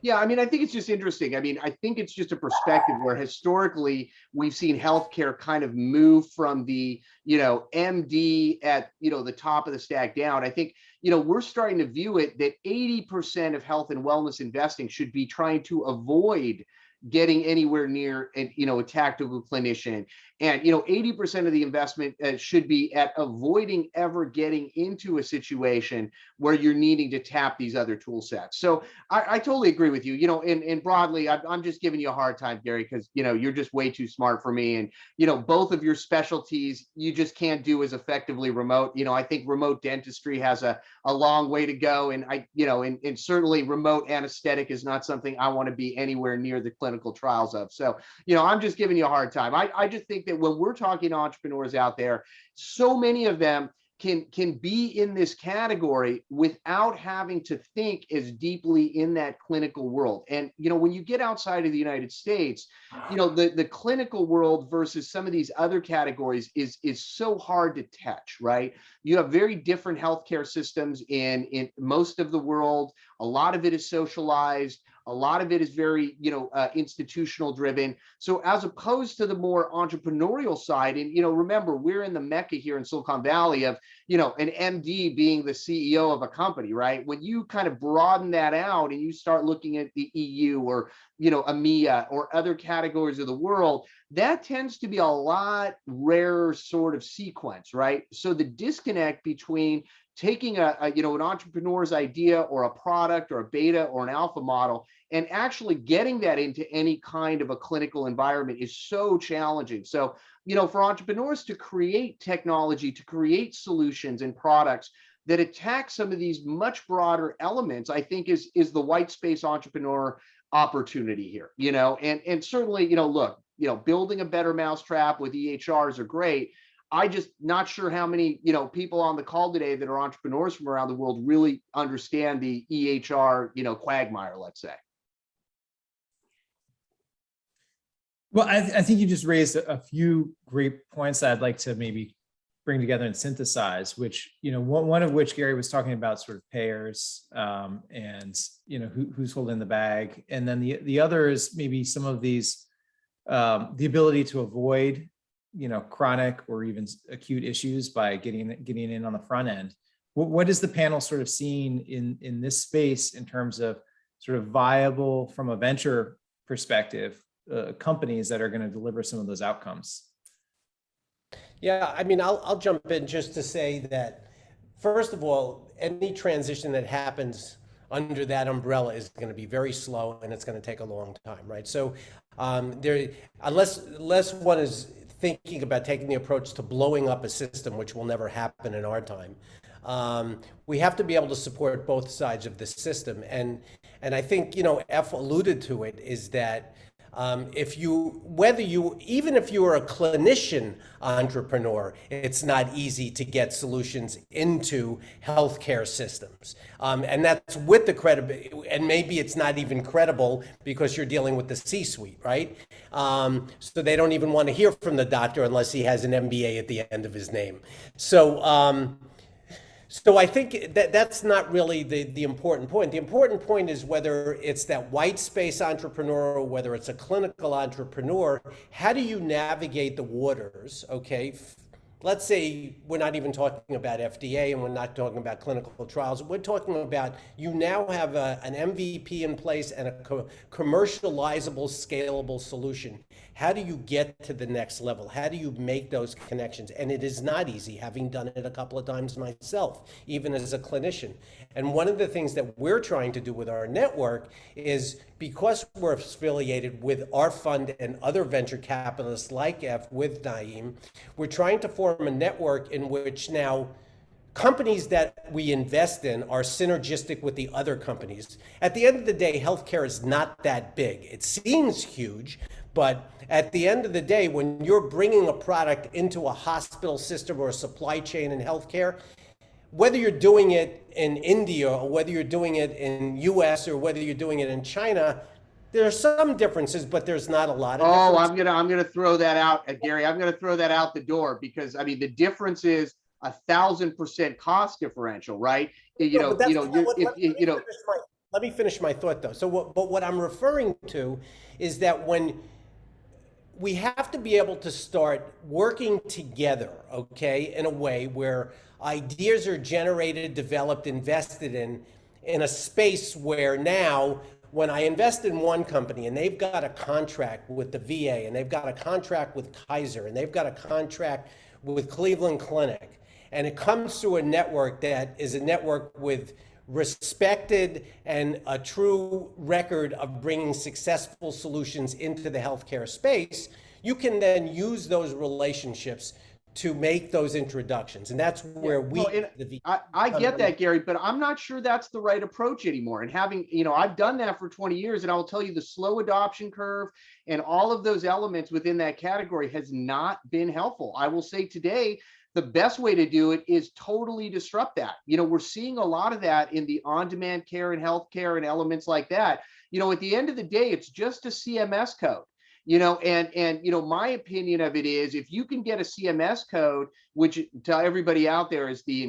Yeah, I mean, I think it's just interesting. I mean, I think it's just a perspective where historically we've seen healthcare kind of move from the, MD at, the top of the stack down. I think, we're starting to view it that 80% of health and wellness investing should be trying to avoid getting anywhere near a tactical clinician. And 80% of the investment should be at avoiding ever getting into a situation where you're needing to tap these other tool sets. So I totally agree with you. And broadly, I'm just giving you a hard time, Gary, because you're just way too smart for me. And both of your specialties you just can't do as effectively remote. I think remote dentistry has a long way to go, and and certainly remote anesthetic is not something I want to be anywhere near the clinical trials of. So I'm just giving you a hard time. I just think that when we're talking to entrepreneurs out there, so many of them can be in this category without having to think as deeply in that clinical world. And when you get outside of the United States, the clinical world versus some of these other categories is so hard to touch, right? You have very different healthcare systems in most of the world. A lot of it is socialized. A lot of it is very, institutional driven. So as opposed to the more entrepreneurial side, and, remember, we're in the Mecca here in Silicon Valley of, an MD being the CEO of a company, right? When you kind of broaden that out and you start looking at the EU or, EMEA or other categories of the world, that tends to be a lot rarer sort of sequence, right? So the disconnect between taking an entrepreneur's idea or a product or a beta or an alpha model and actually getting that into any kind of a clinical environment is so challenging. So, for entrepreneurs to create technology, to create solutions and products that attack some of these much broader elements, I think is the white space entrepreneur opportunity here, and certainly, look, building a better mousetrap with EHRs are great. I just not sure how many, people on the call today that are entrepreneurs from around the world really understand the EHR, quagmire, let's say. Well, I think you just raised a few great points that I'd like to maybe bring together and synthesize, which, one of which Gary was talking about sort of payers and, who's holding the bag. And then the other is maybe some of these, the ability to avoid, chronic or even acute issues by getting in on the front end. What is the panel sort of seeing in this space in terms of sort of viable from a venture perspective, companies that are going to deliver some of those outcomes? Yeah, I mean, I'll jump in just to say that, first of all, any transition that happens under that umbrella is going to be very slow and it's going to take a long time, right? So unless one is thinking about taking the approach to blowing up a system, which will never happen in our time, we have to be able to support both sides of the system. And I think, F alluded to it, is that Even if you are a clinician entrepreneur, it's not easy to get solutions into healthcare systems. And that's with the credibility, and maybe it's not even credible because you're dealing with the C-suite, right? So they don't even want to hear from the doctor unless he has an MBA at the end of his name. So I think that that's not really the important point. The important point is whether it's that white space entrepreneur or whether it's a clinical entrepreneur, how do you navigate the waters, okay? Let's say we're not even talking about FDA and we're not talking about clinical trials. We're talking about you now have an MVP in place and a commercializable, scalable solution. How do you get to the next level? How do you make those connections? And it is not easy, having done it a couple of times myself, even as a clinician. And one of the things that we're trying to do with our network is, because we're affiliated with our fund and other venture capitalists like with Naeem, we're trying to form a network in which now companies that we invest in are synergistic with the other companies. At the end of the day, healthcare is not that big. It seems huge, but at the end of the day, when you're bringing a product into a hospital system or a supply chain in healthcare, whether you're doing it in India or whether you're doing it in US or whether you're doing it in China, there are some differences, but there's not a lot of differences. I'm gonna throw that out, Gary. I'm gonna throw that out the door because I mean the difference is 1,000% cost differential, right? Let me finish my thought though. But what I'm referring to is that when we have to be able to start working together, okay, in a way where ideas are generated, developed, invested in a space where now, when I invest in one company and they've got a contract with the VA and they've got a contract with Kaiser and they've got a contract with Cleveland Clinic, and it comes through a network that is a network with respected and a true record of bringing successful solutions into the healthcare space, you can then use those relationships to make those introductions. And that's where I get that, Gary, but I'm not sure that's the right approach anymore. And having, I've done that for 20 years, and I will tell you the slow adoption curve and all of those elements within that category has not been helpful. I will say today, the best way to do it is totally disrupt that. We're seeing a lot of that in the on-demand care and healthcare and elements like that. At the end of the day, it's just a CMS code. My opinion of it is, if you can get a CMS code, which to everybody out there is the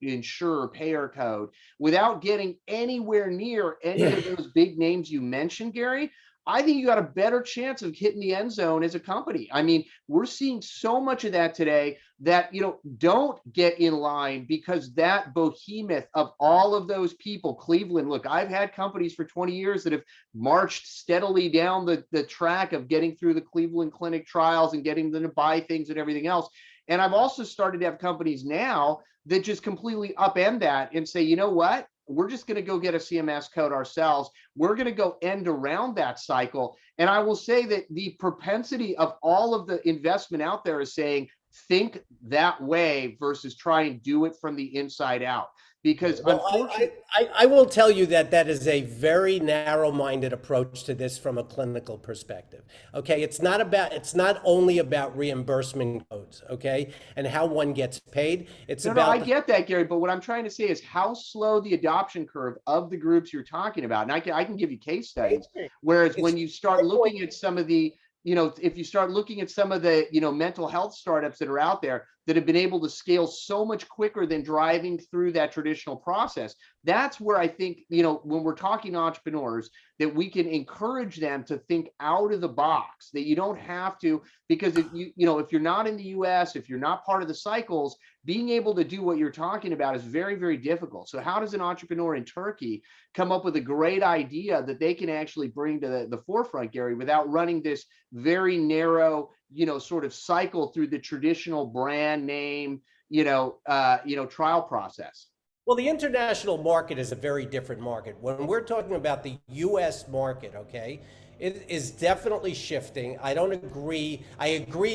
insurer payer code, without getting anywhere near any of those big names you mentioned, Gary, I think you got a better chance of hitting the end zone as a company. I mean, we're seeing so much of that today that, don't get in line, because that behemoth of all of those people, Cleveland, look, I've had companies for 20 years that have marched steadily down the track of getting through the Cleveland Clinic trials and getting them to buy things and everything else. And I've also started to have companies now that just completely upend that and say, you know what? We're just going to go get a CMS code ourselves. We're going to go end around that cycle. And I will say that the propensity of all of the investment out there is saying, think that way versus try and do it from the inside out. Because unfortunately, I will tell you that is a very narrow-minded approach to this from a clinical perspective. Okay, it's not only about reimbursement codes, okay, and how one gets paid. I get that, Gary. But what I'm trying to say is how slow the adoption curve of the groups you're talking about. And I can give you case studies. Whereas when you start looking at some of the if you start looking at some of the, mental health startups that are out there that have been able to scale so much quicker than driving through that traditional process, that's where I think, when we're talking entrepreneurs, that we can encourage them to think out of the box, that you don't have to, because if if you're not in the US, if you're not part of the cycles, being able to do what you're talking about is very, very difficult. So how does an entrepreneur in Turkey come up with a great idea that they can actually bring to the forefront, Gary, without running this very narrow, sort of cycle through the traditional brand name, trial process? Well, the international market is a very different market. When we're talking about the US market, okay, it is definitely shifting. I agree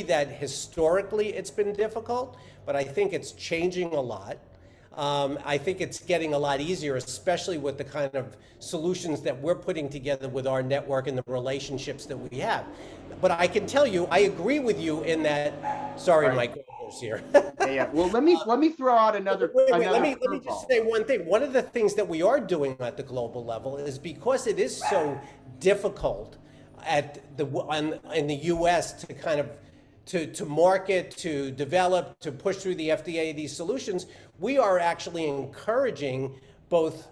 that historically it's been difficult, but I think it's changing a lot. I think it's getting a lot easier, especially with the kind of solutions that we're putting together with our network and the relationships that we have. But I can tell you, I agree with you in that. Sorry, my co-host here. Yeah. Well, let me throw out another. Wait, another let me just say one thing. One of the things that we are doing at the global level is because it is so difficult in the U.S. to kind of to market, to develop, to push through the FDA these solutions, we are actually encouraging both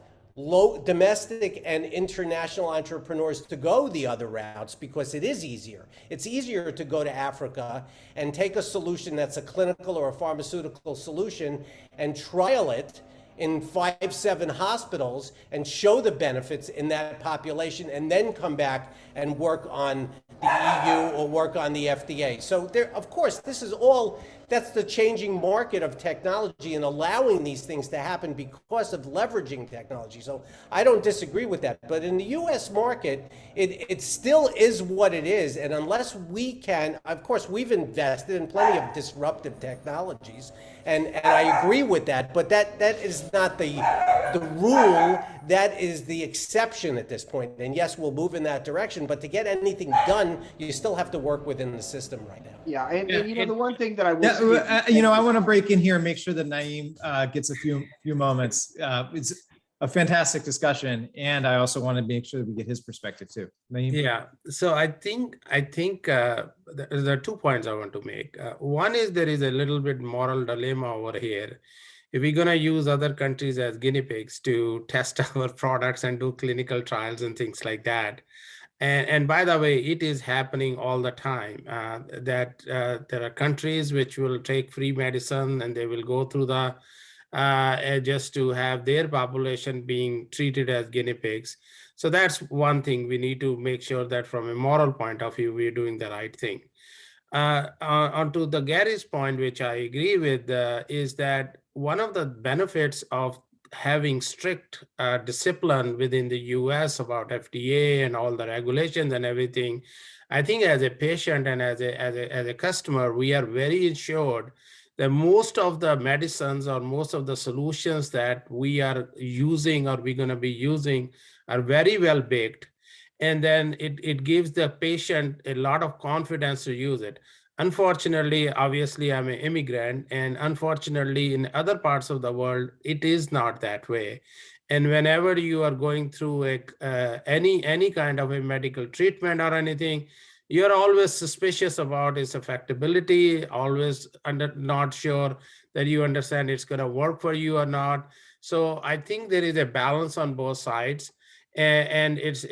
domestic and international entrepreneurs to go the other routes because it is easier. It's easier to go to Africa and take a solution that's a clinical or a pharmaceutical solution and trial it in 5-7 hospitals and show the benefits in that population and then come back and work on the EU or work on the FDA. So there, of course, this is all, that's the changing market of technology and allowing these things to happen because of leveraging technology. So I don't disagree with that. But in the US market, it still is what it is. And unless we can, of course, we've invested in plenty of disruptive technologies. And I agree with that, but that is not the rule, that is the exception at this point. And yes, we'll move in that direction, but to get anything done, you still have to work within the system right now. Yeah, and you know, the one thing that I will Yeah, you know, I want to break in here and make sure that Naeem gets a few moments. It's a fantastic discussion, and I also want to make sure that we get his perspective too. Naeem? Yeah, so I think there are 2 points I want to make. One is there is a little bit moral dilemma over here. If we're going to use other countries as guinea pigs to test our products and do clinical trials and things like that. And by the way, it is happening all the time that there are countries which will take free medicine and they will go through the just to have their population being treated as guinea pigs. So that's one thing we need to make sure that from a moral point of view, we're doing the right thing. Onto the Gary's point, which I agree with, is that one of the benefits of having strict discipline within the US about FDA and all the regulations and everything, I think as a patient and as a customer, we are very assured that most of the medicines or most of the solutions that we are using or we're going to be using are very well baked. And then it gives the patient a lot of confidence to use it. Unfortunately, obviously, I'm an immigrant, and unfortunately, in other parts of the world, it is not that way. And whenever you are going through any kind of a medical treatment or anything, you're always suspicious about its effectability, always not sure that you understand it's going to work for you or not. So I think there is a balance on both sides. And it's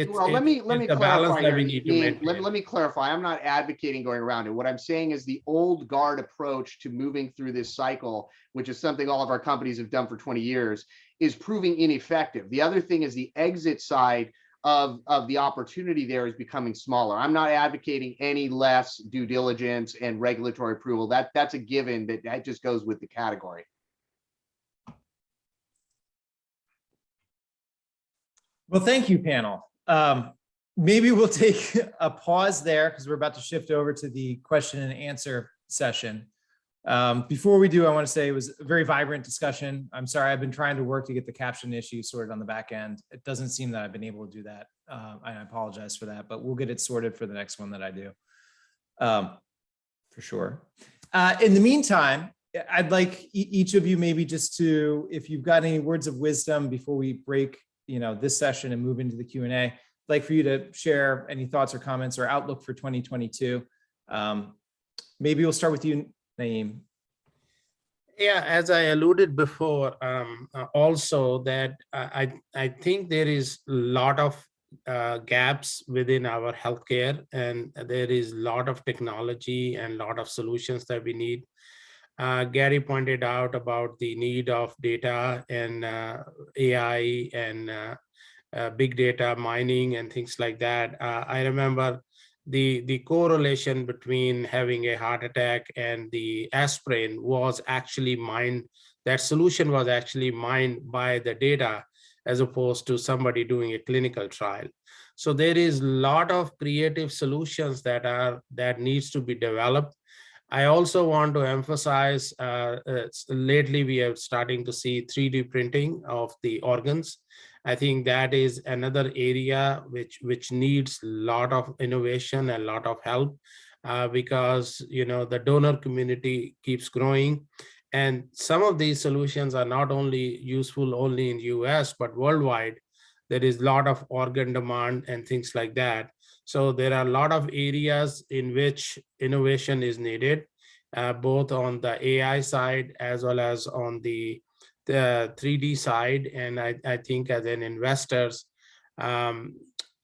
well, let me clarify here. Let me clarify. I'm not advocating going around it. What I'm saying is the old guard approach to moving through this cycle, which is something all of our companies have done for 20 years, is proving ineffective. The other thing is the exit side of the opportunity there is becoming smaller. I'm not advocating any less due diligence and regulatory approval. That's a given, that just goes with the category. Well, thank you, panel. Maybe we'll take a pause there because we're about to shift over to the question and answer session. Before we do, I want to say it was a very vibrant discussion. I'm sorry, I've been trying to work to get the caption issue sorted on the back end. It doesn't seem that I've been able to do that. I apologize for that, but we'll get it sorted for the next one that I do, for sure. In the meantime, I'd like each of you maybe just to, if you've got any words of wisdom before we break this session and move into the Q&A, I'd like for you to share any thoughts or comments or outlook for 2022. Maybe we'll start with you, Naeem. Yeah, as I alluded before, also that I think there is a lot of gaps within our healthcare, and there is a lot of technology and a lot of solutions that we need. Gary pointed out about the need of data and AI and big data mining and things like that. I remember the correlation between having a heart attack and the aspirin was actually mined. That solution was actually mined by the data as opposed to somebody doing a clinical trial. So there is a lot of creative solutions that needs to be developed. I also want to emphasize, lately we are starting to see 3D printing of the organs. I think that is another area which needs a lot of innovation and a lot of help, because the donor community keeps growing, and some of these solutions are not only useful only in the US but worldwide. There is a lot of organ demand and things like that. So there are a lot of areas in which innovation is needed, both on the AI side as well as on the 3D side. And I think as an investors,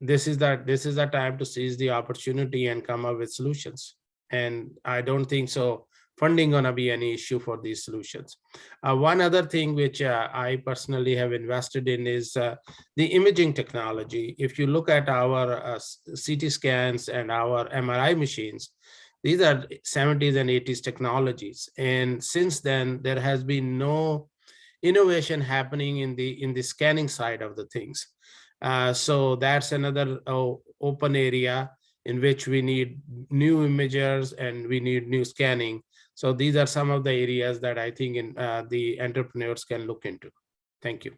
this is the time to seize the opportunity and come up with solutions. And I don't think so funding gonna be any issue for these solutions. One other thing which I personally have invested in is the imaging technology. If you look at our CT scans and our MRI machines, these are 70s and 80s technologies. And since then, there has been no innovation happening in the scanning side of the things. So that's another open area in which we need new imagers and we need new scanning. So these are some of the areas that I think the entrepreneurs can look into. Thank you.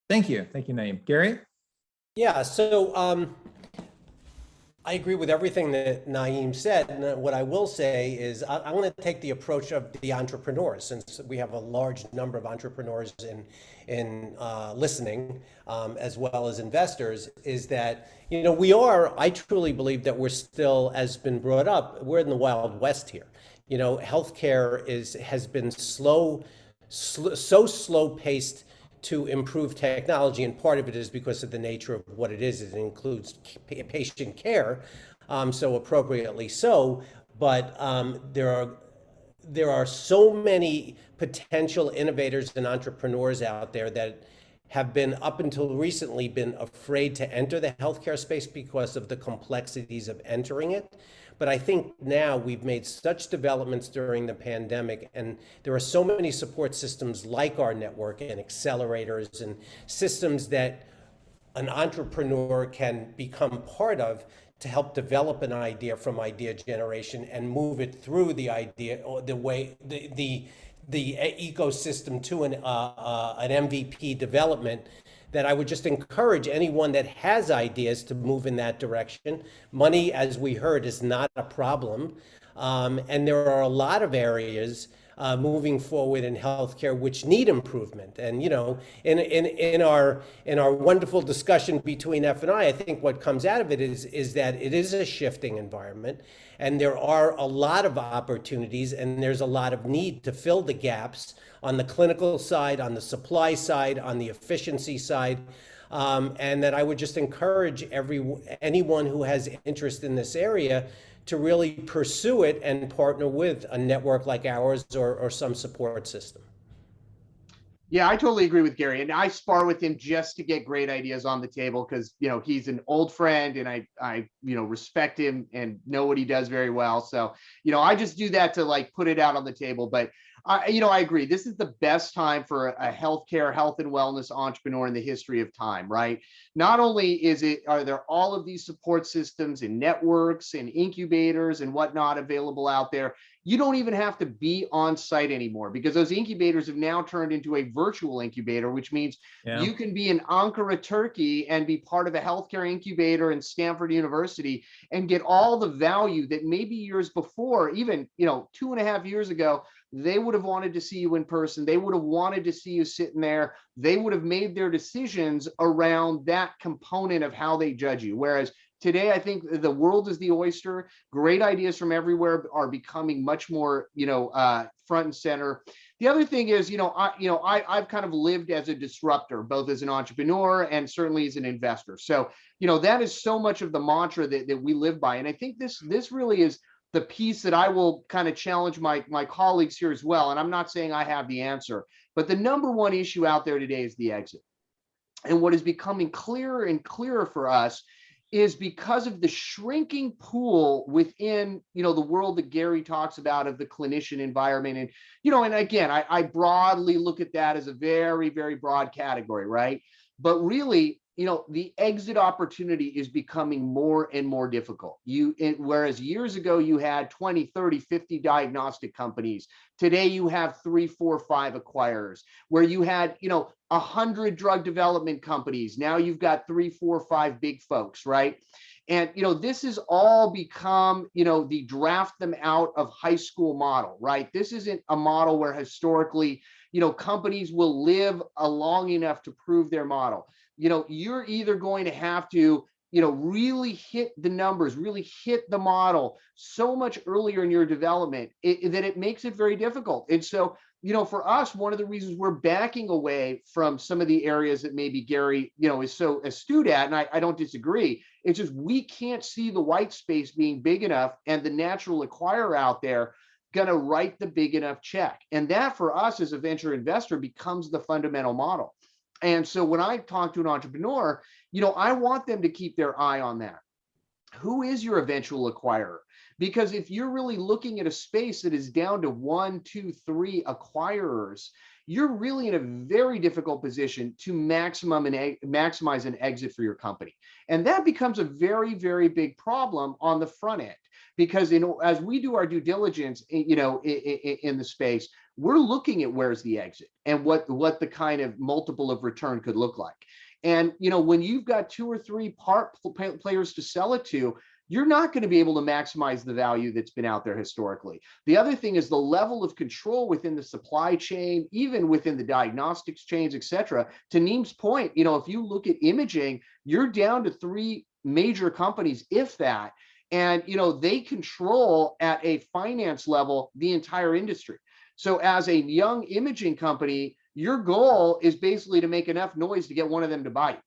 Thank you. Thank you, Naeem. Gary? Yeah, so I agree with everything that Naeem said. And what I will say is I want to take the approach of the entrepreneurs, since we have a large number of entrepreneurs in listening, as well as investors, is that, I truly believe that we're still, as been brought up, we're in the Wild West here. Healthcare has been so slow paced to improve technology, and part of it is because of the nature of what it is. It includes patient care, so appropriately so, but there are so many potential innovators and entrepreneurs out there that have been, up until recently, been afraid to enter the healthcare space because of the complexities of entering it. But I think now we've made such developments during the pandemic, and there are so many support systems like our network and accelerators and systems that an entrepreneur can become part of to help develop an idea from idea generation and move it through the idea, or the way the ecosystem to an MVP development. That I would just encourage anyone that has ideas to move in that direction. Money, as we heard, is not a problem. And there are a lot of areas moving forward in healthcare which need improvement. And in our wonderful discussion between F and I think what comes out of it is that it is a shifting environment, and there are a lot of opportunities, and there's a lot of need to fill the gaps on the clinical side, on the supply side, on the efficiency side. And that I would just encourage anyone who has interest in this area to really pursue it and partner with a network like ours or some support system. Yeah, I totally agree with Gary, and I spar with him just to get great ideas on the table because he's an old friend, and I respect him and know what he does very well. So I just do that to put it out on the table. But I agree. This is the best time for a healthcare, health and wellness entrepreneur in the history of time, right? Not only are there all of these support systems and networks and incubators and whatnot available out there, you don't even have to be on site anymore because those incubators have now turned into a virtual incubator, which means you can be in Ankara, Turkey, and be part of a healthcare incubator in Stanford University and get all the value that maybe years before, even 2.5 years ago, they would have wanted to see you in person. They would have wanted to see you sitting there. They would have made their decisions around that component of how they judge you. Whereas today, I think the world is the oyster. Great ideas from everywhere are becoming much more, front and center. The other thing is, I've kind of lived as a disruptor, both as an entrepreneur and certainly as an investor. So, that is so much of the mantra that we live by. And I think this really is the piece that I will kind of challenge my colleagues here as well. And I'm not saying I have the answer, but the number one issue out there today is the exit. And what is becoming clearer and clearer for us is because of the shrinking pool within, the world that Gary talks about of the clinician environment. And, and again, I broadly look at that as a very, very broad category, right? But really, the exit opportunity is becoming more and more difficult. Whereas years ago you had 20, 30, 50 diagnostic companies, today you have 3, 4, 5 acquirers. Where you had, 100 drug development companies, now you've got 3, 4, 5 big folks, right? And, this has all become, the draft them out of high school model, right? This isn't a model where historically, companies will live long enough to prove their model. You're either going to have to, really hit the numbers, really hit the model so much earlier in your development that it makes it very difficult. And so, for us, one of the reasons we're backing away from some of the areas that maybe Gary, is so astute at, and I don't disagree, it's just we can't see the white space being big enough and the natural acquirer out there going to write the big enough check. And that for us as a venture investor becomes the fundamental model. And so when I talk to an entrepreneur, I want them to keep their eye on that. Who is your eventual acquirer? Because if you're really looking at a space that is down to 1, 2, 3 acquirers, you're really in a very difficult position to maximize an exit for your company. And that becomes a very, very big problem on the front end. Because as we do our due diligence, in the space, we're looking at where's the exit and what the kind of multiple of return could look like. And, when you've got 2 or 3 players to sell it to, you're not going to be able to maximize the value that's been out there historically. The other thing is the level of control within the supply chain, even within the diagnostics chains, et cetera. To Neem's point, if you look at imaging, you're down to 3 major companies, if that. And, they control at a finance level the entire industry. So as a young imaging company, your goal is basically to make enough noise to get one of them to buy you.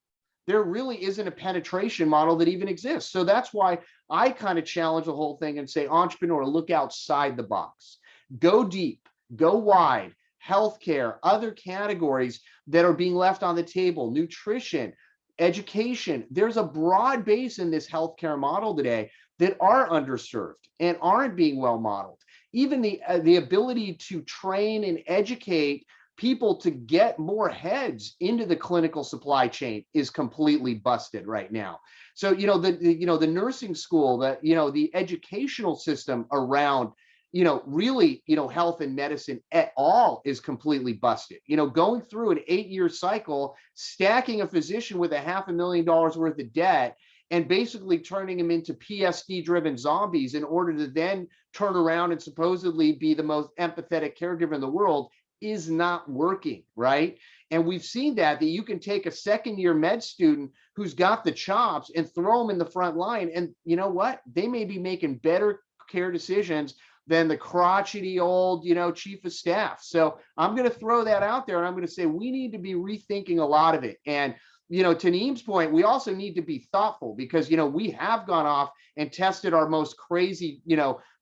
There really isn't a penetration model that even exists. So that's why I kind of challenge the whole thing and say, entrepreneur, look outside the box, go deep, go wide, healthcare, other categories that are being left on the table, nutrition, education. There's a broad base in this healthcare model today that are underserved and aren't being well modeled. Even the ability to train and educate people to get more heads into the clinical supply chain is completely busted right now. So, the nursing school, the educational system around, really, health and medicine at all is completely busted. Going through an 8-year cycle, stacking a physician with $500,000 worth of debt and basically turning them into PSD-driven zombies in order to then turn around and supposedly be the most empathetic caregiver in the world is not working, right? And we've seen that you can take a second-year med student who's got the chops and throw them in the front line, and you know what? They may be making better care decisions than the crotchety old, chief of staff. So I'm going to throw that out there, and I'm going to say we need to be rethinking a lot of it. And to Neem's point, we also need to be thoughtful because, we have gone off and tested our most crazy,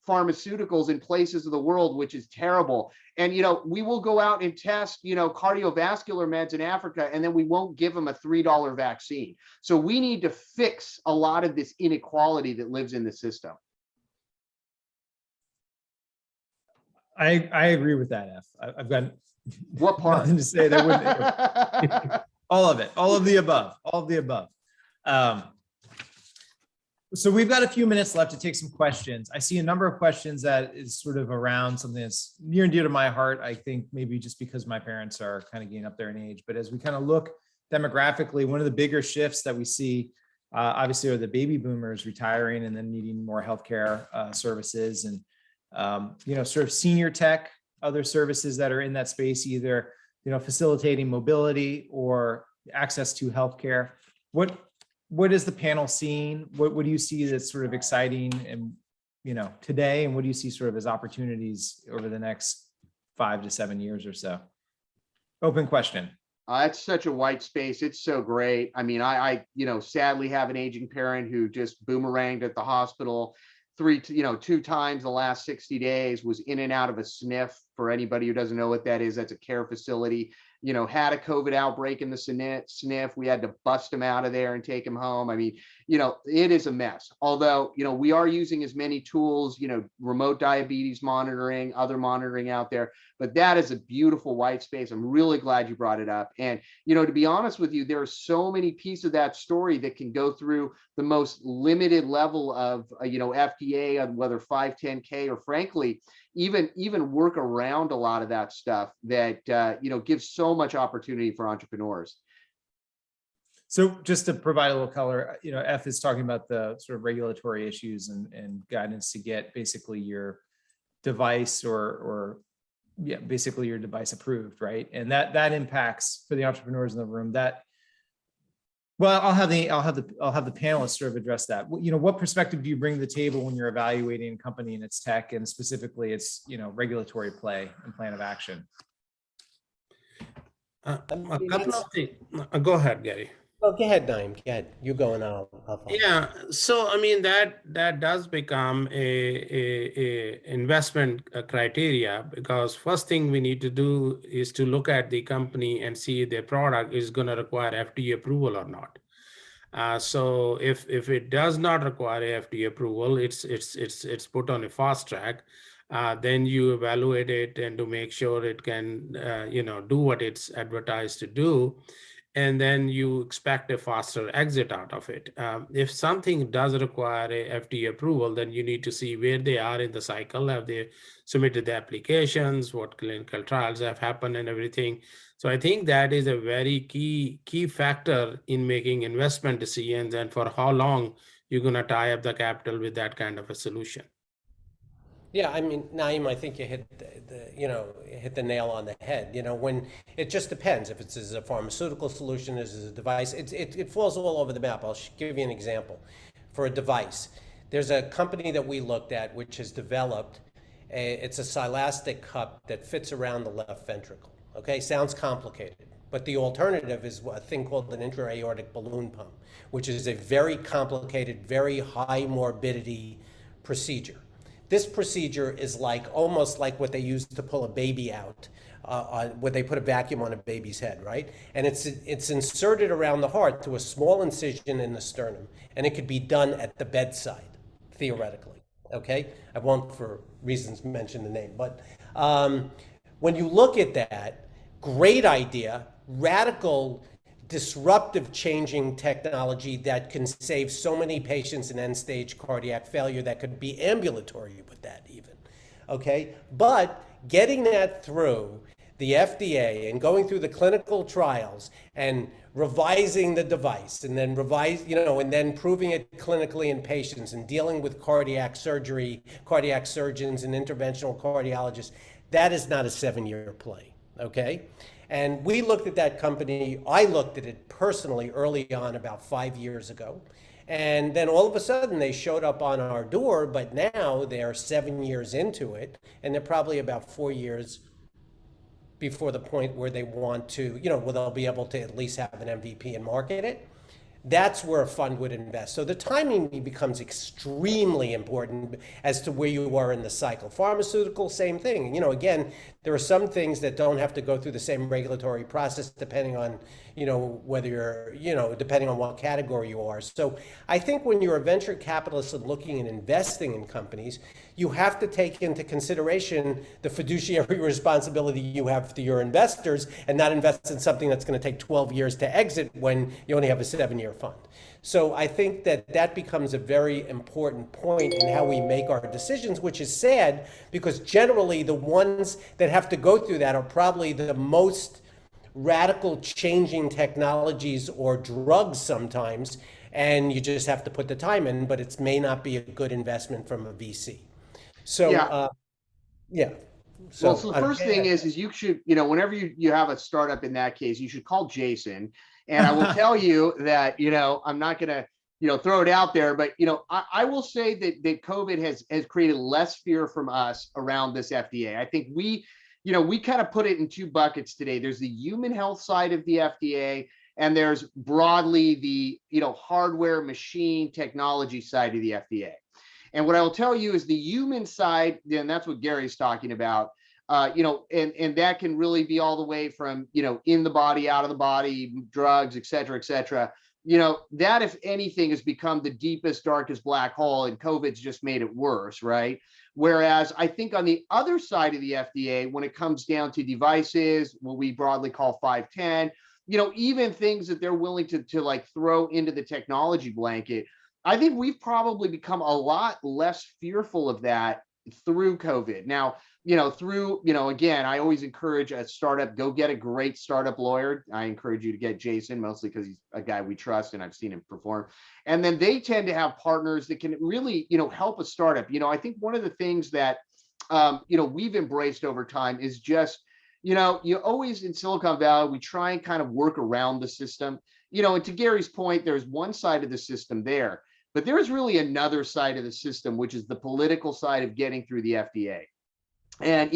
pharmaceuticals in places of the world, which is terrible. And, we will go out and test, cardiovascular meds in Africa, and then we won't give them a $3 vaccine. So we need to fix a lot of this inequality that lives in the system. I agree with that, F. I've got What part? nothing to say that wouldn't. All of it, all of the above. So we've got a few minutes left to take some questions. I see a number of questions that is sort of around something that's near and dear to my heart. I think maybe just because my parents are kind of getting up there in age, but as we kind of look demographically, one of the bigger shifts that we see, obviously, are the baby boomers retiring and then needing more healthcare services and, sort of senior tech, other services that are in that space, either, facilitating mobility or access to healthcare. What is the panel seeing? What do you see that's sort of exciting and, today? And what do you see sort of as opportunities over the next 5 to 7 years or so? Open question. It's such a white space. It's so great. I mean, I sadly have an aging parent who just boomeranged at the hospital 2 times the last 60 days, was in and out of a SNF. For anybody who doesn't know what that is, that's a care facility. had a COVID outbreak in the SNF. We had to bust them out of there and take them home. I mean, it is a mess. Although, we are using as many tools, remote diabetes monitoring, other monitoring out there, but that is a beautiful white space. I'm really glad you brought it up. And, to be honest with you, there are so many pieces of that story that can go through the most limited level of, FDA, on whether 510K, or frankly, even work around a lot of that stuff that, gives so much opportunity for entrepreneurs. So just to provide a little color, F is talking about the sort of regulatory issues and guidance to get basically your device basically your device approved, right? And that impacts, for the entrepreneurs in the room, well, I'll have the panelists sort of address that. What perspective do you bring to the table when you're evaluating a company and its tech, and specifically its regulatory play and plan of action? A couple of things. Go ahead, Gary. Oh, go ahead, Naeem. Go ahead. You go and I'll follow. Yeah, so I mean that does become a investment criteria, because first thing we need to do is to look at the company and see if their product is going to require FDA approval or not. So if it does not require FDA approval, it's put on a fast track. Then you evaluate it and to make sure it can do what it's advertised to do. And then you expect a faster exit out of it. If something does require a FDA approval, then you need to see where they are in the cycle. Have they submitted the applications? What clinical trials have happened and everything? So I think that is a very key factor in making investment decisions, and for how long you're going to tie up the capital with that kind of a solution. Yeah, I mean, Naeem, I think you hit the nail on the head. When it just depends if it's a pharmaceutical solution, is a device. It falls all over the map. I'll give you an example. For a device, there's a company that we looked at which has developed it's a silastic cup that fits around the left ventricle. Okay, sounds complicated, but the alternative is a thing called an intra-aortic balloon pump, which is a very complicated, very high morbidity procedure. This procedure is almost like what they use to pull a baby out, where they put a vacuum on a baby's head, right? And it's inserted around the heart through a small incision in the sternum, and it could be done at the bedside, theoretically, okay? I won't, for reasons, mention the name, but when you look at that, great idea, radical, disruptive changing technology that can save so many patients in end-stage cardiac failure that could be ambulatory with that even, okay? But getting that through the FDA and going through the clinical trials and revising the device and then and then proving it clinically in patients and dealing with cardiac surgery, cardiac surgeons and interventional cardiologists, that is not a 7-year play, okay? And we looked at that company. I looked at it personally early on about 5 years ago. And then all of a sudden they showed up on our door, but now they're 7 years into it. And they're probably about 4 years before the point where they want to, where they'll be able to at least have an MVP and market it. That's where a fund would invest. So the timing becomes extremely important as to where you are in the cycle. Pharmaceutical, same thing. Again, there are some things that don't have to go through the same regulatory process depending on, whether you're, depending on what category you are. So I think when you're a venture capitalist and looking and investing in companies, you have to take into consideration the fiduciary responsibility you have to your investors and not invest in something that's going to take 12 years to exit when you only have a 7-year fund. So I think that becomes a very important point in how we make our decisions, which is sad because generally the ones that have to go through that are probably the most radical changing technologies or drugs sometimes, and you just have to put the time in, but it may not be a good investment from a VC. So, yeah. So the first thing is you should, whenever you have a startup in that case, you should call Jason. And I will tell you that, I'm not going to, throw it out there, but, I will say that COVID has created less fear from us around this FDA. I think we kind of put it in 2 buckets today. There's the human health side of the FDA, and there's broadly the, hardware, machine, technology side of the FDA. And what I will tell you is the human side, and that's what Gary's talking about. And that can really be all the way from, in the body, out of the body, drugs, et cetera, et cetera. That, if anything, has become the deepest, darkest black hole, and COVID's just made it worse, right? Whereas I think on the other side of the FDA, when it comes down to devices, what we broadly call 510, even things that they're willing to like throw into the technology blanket, I think we've probably become a lot less fearful of that through COVID. Now, again, I always encourage a startup, go get a great startup lawyer. I encourage you to get Jason, mostly because he's a guy we trust and I've seen him perform. And then they tend to have partners that can really, help a startup. I think one of the things that, we've embraced over time is just, you always in Silicon Valley, we try and kind of work around the system, and to Gary's point, there's one side of the system there, but there's really another side of the system, which is the political side of getting through the FDA. And,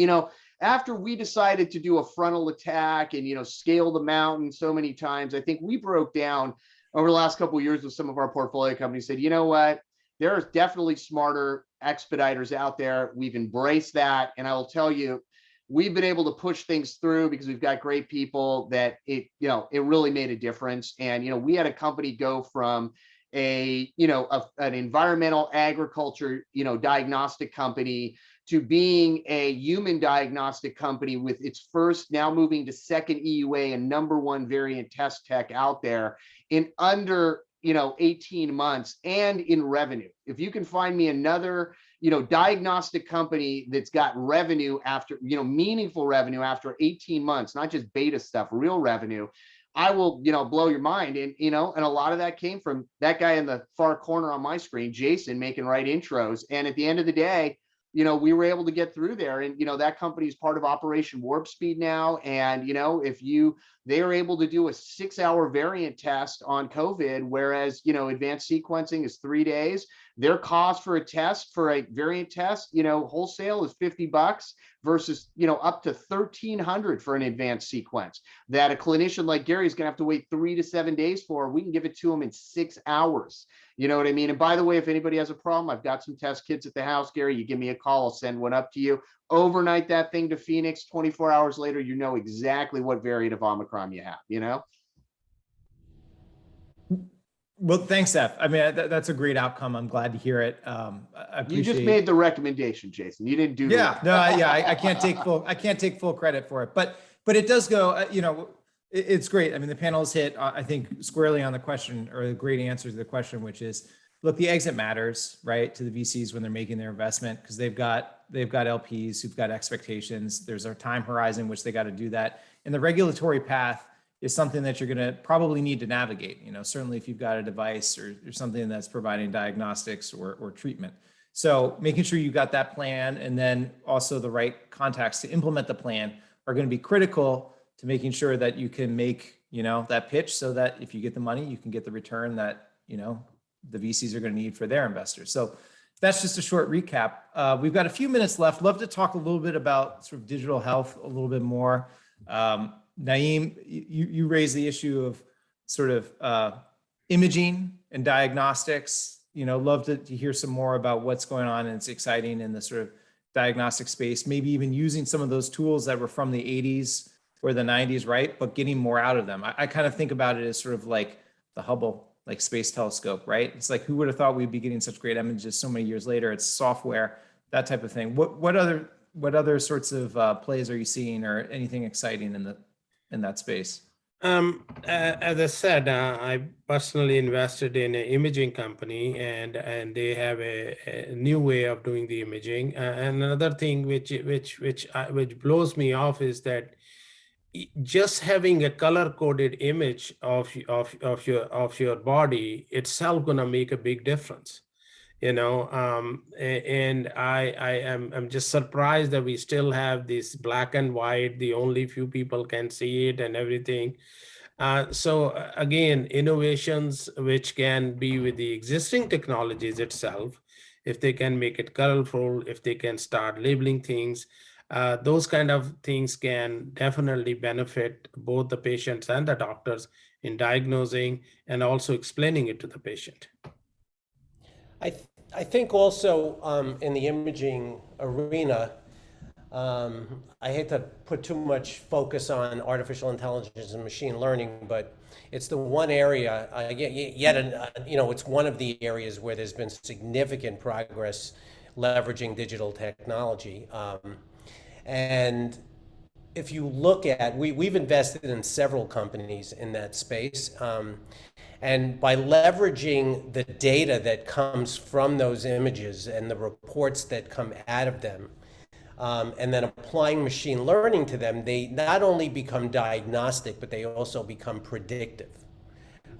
after we decided to do a frontal attack and, scale the mountain so many times, I think we broke down over the last couple of years with some of our portfolio companies, said, you know what, there are definitely smarter expediters out there. We've embraced that. And I will tell you, we've been able to push things through because we've got great people that it really made a difference. And, we had a company go from an environmental agriculture, diagnostic company to being a human diagnostic company with its first, now moving to second EUA and #1 variant test tech out there in under 18 months and in revenue. If you can find me another diagnostic company that's got revenue after, meaningful revenue after 18 months, not just beta stuff, real revenue, I will, blow your mind. And, and a lot of that came from that guy in the far corner on my screen, Jason, making right intros. And at the end of the day, we were able to get through there, and, that company is part of Operation Warp Speed now. And, they are able to do a 6-hour variant test on COVID, whereas, advanced sequencing is 3 days. Their cost for a test, for a variant test, wholesale is $50 versus, up to $1,300 for an advanced sequence that a clinician like Gary is going to have to wait 3 to 7 days for. We can give it to them in 6 hours. You know what I mean? And by the way, if anybody has a problem, I've got some test kits at the house, Gary. You give me a call, I'll send one up to you. Overnight that thing to Phoenix, 24 hours later, you know exactly what variant of Omicron you have, Well, thanks, Steph. I mean, that's a great outcome. I'm glad to hear it. I appreciate. You just made the recommendation, Jason. You didn't do I can't take full credit for it, but it does go, it's great. I mean, the panel has hit, I think, squarely on the question, or the great answer to the question, which is, look, the exit matters, right, to the VCs when they're making their investment, because they've got LPs who've got expectations. There's a time horizon which they got to do that, and the regulatory path is something that you're going to probably need to navigate. Certainly if you've got a device or something that's providing diagnostics or treatment. So making sure you've got that plan, and then also the right contacts to implement the plan, are going to be critical to making sure that you can make, that pitch, so that if you get the money, you can get the return that, the VCs are going to need for their investors. So that's just a short recap. We've got a few minutes left. Love to talk a little bit about sort of digital health a little bit more. Naeem, you raised the issue of sort of imaging and diagnostics. Love to hear some more about what's going on, and it's exciting in the sort of diagnostic space, maybe even using some of those tools that were from the 80s or the 90s, right? But getting more out of them. I kind of think about it as sort of like the Hubble, like space telescope, right? It's like, who would have thought we'd be getting such great images so many years later? It's software, that type of thing. What other sorts of plays are you seeing, or anything exciting in that space? As I said, I personally invested in an imaging company, and they have a new way of doing the imaging. And another thing which blows me off is that just having a color-coded image of your body itself gonna make a big difference. And I'm just surprised that we still have this black and white, the only few people can see it and everything. So again, innovations which can be with the existing technologies itself, if they can make it colorful, if they can start labeling things, those kind of things can definitely benefit both the patients and the doctors in diagnosing and also explaining it to the patient. I think also in the imaging arena, I hate to put too much focus on artificial intelligence and machine learning, but it's the one area, it's one of the areas where there's been significant progress leveraging digital technology. And if you look at, we've invested in several companies in that space. And by leveraging the data that comes from those images and the reports that come out of them, and then applying machine learning to them, they not only become diagnostic, but they also become predictive.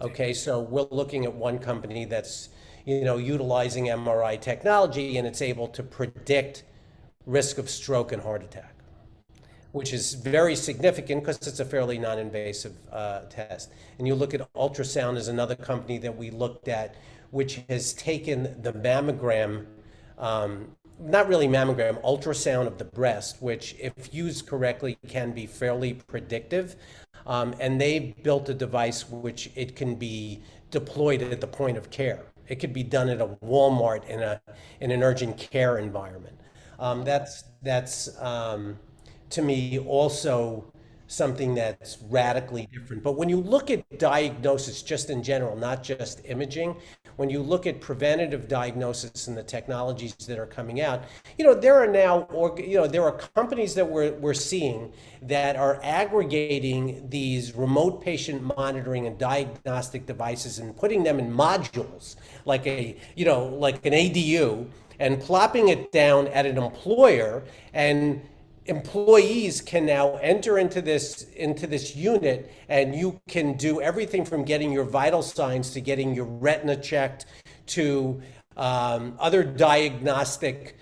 Okay, so we're looking at one company that's, utilizing MRI technology, and it's able to predict risk of stroke and heart attack, which is very significant because it's a fairly non-invasive test. And you look at ultrasound as another company that we looked at, which has taken the mammogram, not really mammogram, ultrasound of the breast, which if used correctly can be fairly predictive. And they built a device which it can be deployed at the point of care. It could be done at a Walmart in an urgent care environment. That's to me also something that's radically different. But when you look at diagnosis just in general, not just imaging, when you look at preventative diagnosis and the technologies that are coming out, there are now, there are companies that we're seeing that are aggregating these remote patient monitoring and diagnostic devices and putting them in modules like an ADU, and plopping it down at an employer, and employees can now enter into this unit, and you can do everything from getting your vital signs to getting your retina checked to other diagnostic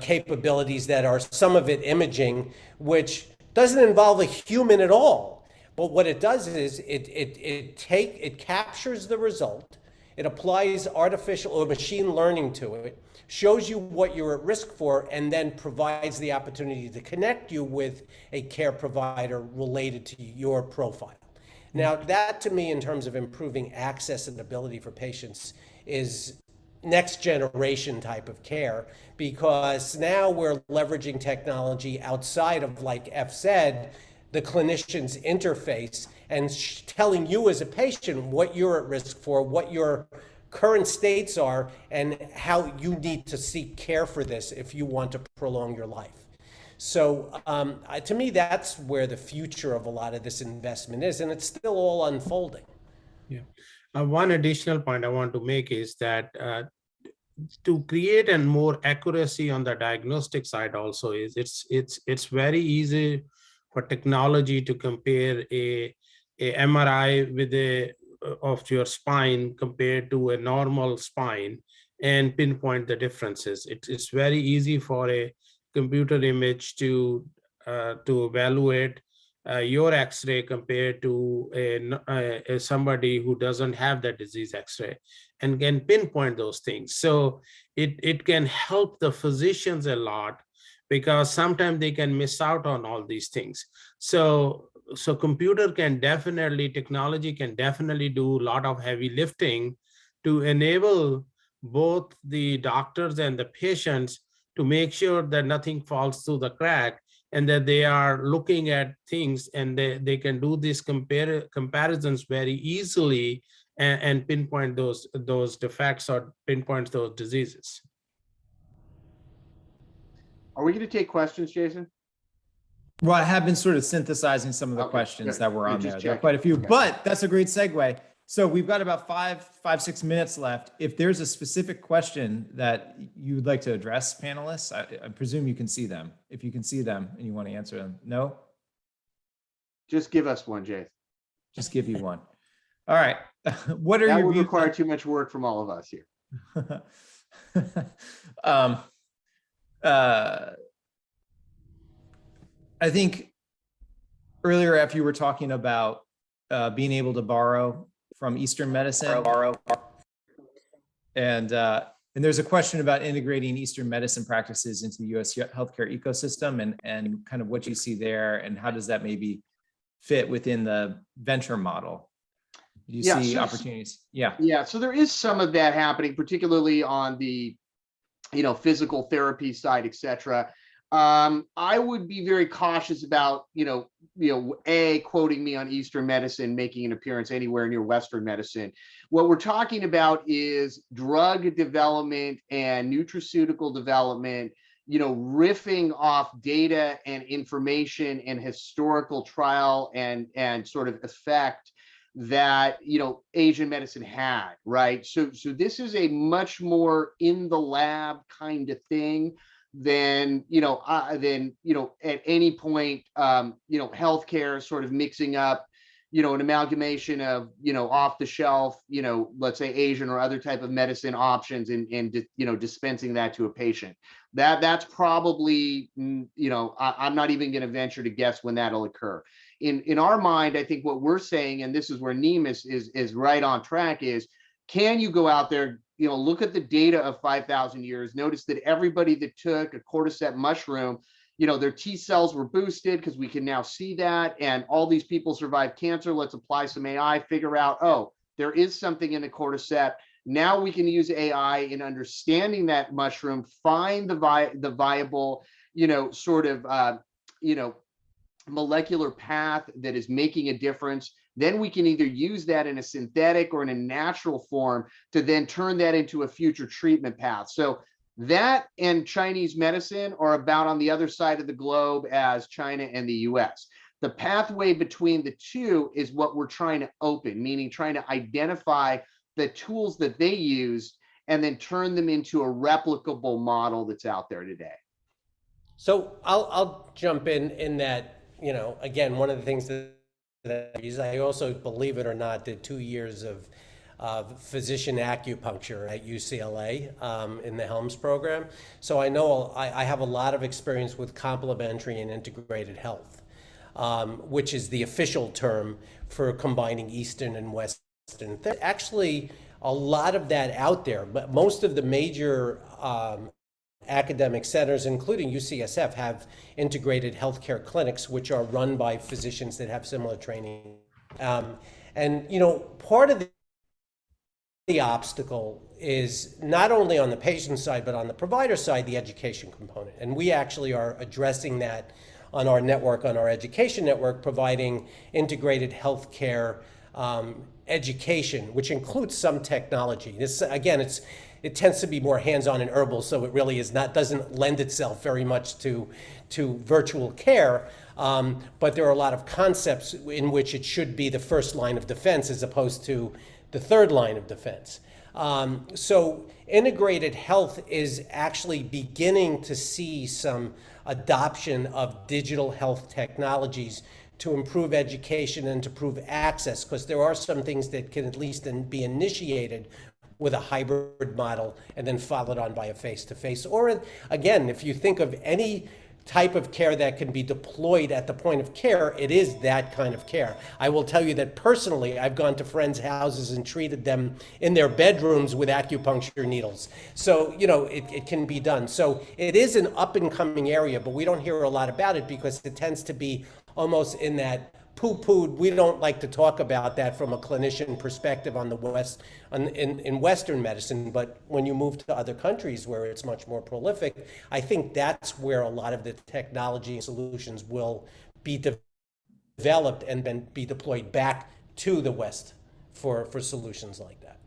capabilities that are some of it imaging, which doesn't involve a human at all. But what it does is it captures the result, it applies artificial or machine learning to it, shows you what you're at risk for, and then provides the opportunity to connect you with a care provider related to your profile. Now, that to me, in terms of improving access and ability for patients, is next generation type of care, because now we're leveraging technology outside of, like F said, the clinician's interface, and telling you as a patient what you're at risk for, what your current states are, and how you need to seek care for this if you want to prolong your life. So to me, that's where the future of a lot of this investment is, and it's still all unfolding. Yeah. One additional point I want to make is that to create a more accuracy on the diagnostic side also is it's very easy for technology to compare a MRI with of your spine compared to a normal spine and pinpoint the differences. It's very easy for a computer image to evaluate your X-ray compared to somebody who doesn't have that disease X-ray, and can pinpoint those things. So it can help the physicians a lot, because sometimes they can miss out on all these things. So technology can definitely do a lot of heavy lifting to enable both the doctors and the patients to make sure that nothing falls through the crack, and that they are looking at things, and they can do these comparisons very easily, and pinpoint those defects or pinpoint those diseases. Are we going to take questions, Jason? Well, I have been sort of synthesizing some of the Okay, questions good. that were on Good, there. just There are checking. quite a few, Okay. but that's a great segue. So we've got about 6 minutes left. If there's a specific question that you'd like to address, panelists, I presume you can see them. If you can see them and you want to answer them. No? Just give us one, Jason. Just give you one. All right. What are That your would views? require too much work from all of us here. I think earlier, after you were talking about being able to borrow from Eastern medicine, and there's a question about integrating Eastern medicine practices into the U.S. healthcare ecosystem, and kind of what you see there, and how does that maybe fit within the venture model? Do you see opportunities? Yeah. Yeah, so there is some of that happening, particularly on the physical therapy side, et cetera. I would be very cautious about, quoting me on Eastern medicine, making an appearance anywhere near Western medicine. What we're talking about is drug development and nutraceutical development, riffing off data and information and historical trial and sort of effect that Asian medicine had, right? So this is a much more in the lab kind of thing than at any point healthcare sort of mixing up an amalgamation of off the shelf let's say Asian or other type of medicine options and dispensing that to a patient. That's probably I'm not even going to venture to guess when that'll occur. In our mind, I think what we're saying, and this is where Neem is right on track, is can you go out there, look at the data of 5,000 years, notice that everybody that took a cordyceps mushroom, their T cells were boosted because we can now see that, and all these people survived cancer. Let's apply some AI, figure out, oh, there is something in the cordyceps. Now we can use AI in understanding that mushroom, find the viable, molecular path that is making a difference. Then we can either use that in a synthetic or in a natural form to then turn that into a future treatment path. So that and Chinese medicine are about on the other side of the globe as China and the US. The pathway between the two is what we're trying to open, meaning trying to identify the tools that they use and then turn them into a replicable model that's out there today. So I'll jump in that, again, one of the things that I also, believe it or not, did 2 years of physician acupuncture at UCLA in the Helms program. So I know I have a lot of experience with complementary and integrated health, which is the official term for combining Eastern and Western. There's actually a lot of that out there, but most of the major academic centers, including UCSF, have integrated healthcare clinics, which are run by physicians that have similar training. And part of the obstacle is not only on the patient side, but on the provider side, the education component. And we actually are addressing that on our network, on our education network, providing integrated healthcare education, which includes some technology. It tends to be more hands-on and herbal, so it really doesn't lend itself very much to virtual care. But there are a lot of concepts in which it should be the first line of defense as opposed to the third line of defense. So integrated health is actually beginning to see some adoption of digital health technologies to improve education and to improve access, because there are some things that can at least be initiated with a hybrid model and then followed on by a face-to-face. Or again, if you think of any type of care that can be deployed at the point of care, it is that kind of care. I will tell you that personally, I've gone to friends' houses and treated them in their bedrooms with acupuncture needles. So, it can be done. So it is an up and coming area, but we don't hear a lot about it because it tends to be almost in that poo-pooed. We don't like to talk about that from a clinician perspective on the West, in Western medicine. But when you move to other countries where it's much more prolific, I think that's where a lot of the technology and solutions will be developed and then be deployed back to the West for solutions like that.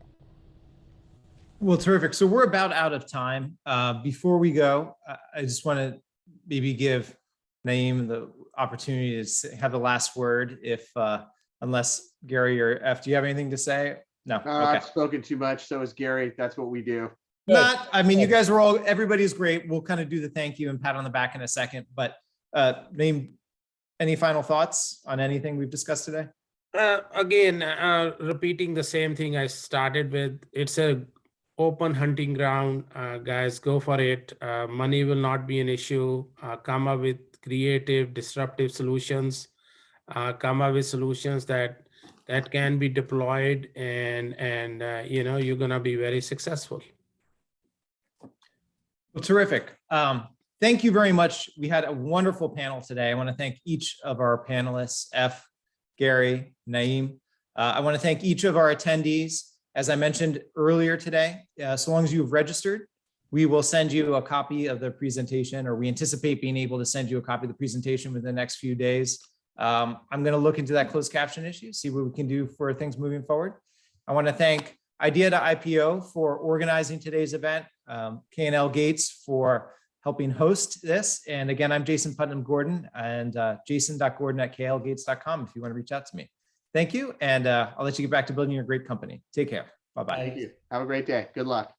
Well, terrific. So we're about out of time. Before we go, I just want to maybe give Naeem the opportunity to have the last word, unless Gary or F, do you have anything to say? No. Okay. I've spoken too much. So is Gary. That's what we do. You guys were everybody's great. We'll kind of do the thank you and pat on the back in a second, but Naeem, any final thoughts on anything we've discussed today? Again, repeating the same thing I started with. It's a open hunting ground. Guys, go for it. Money will not be an issue. Come up with creative, disruptive solutions. Come up with solutions that can be deployed, and you're gonna be very successful. Well, terrific. Thank you very much. We had a wonderful panel today. I want to thank each of our panelists, F, Gary, Naeem. I want to thank each of our attendees. As I mentioned earlier today, so long as you've registered, We will send you a copy of the presentation, or we anticipate being able to send you a copy of the presentation within the next few days. I'm going to look into that closed caption issue, see what we can do for things moving forward. I want to thank Idea to IPO for organizing today's event, K&L Gates for helping host this. And again, I'm Jason Putnam Gordon, and jason.gordon@klgates.com if you want to reach out to me. Thank you. And I'll let you get back to building your great company. Take care. Bye-bye. Thank you. Have a great day. Good luck.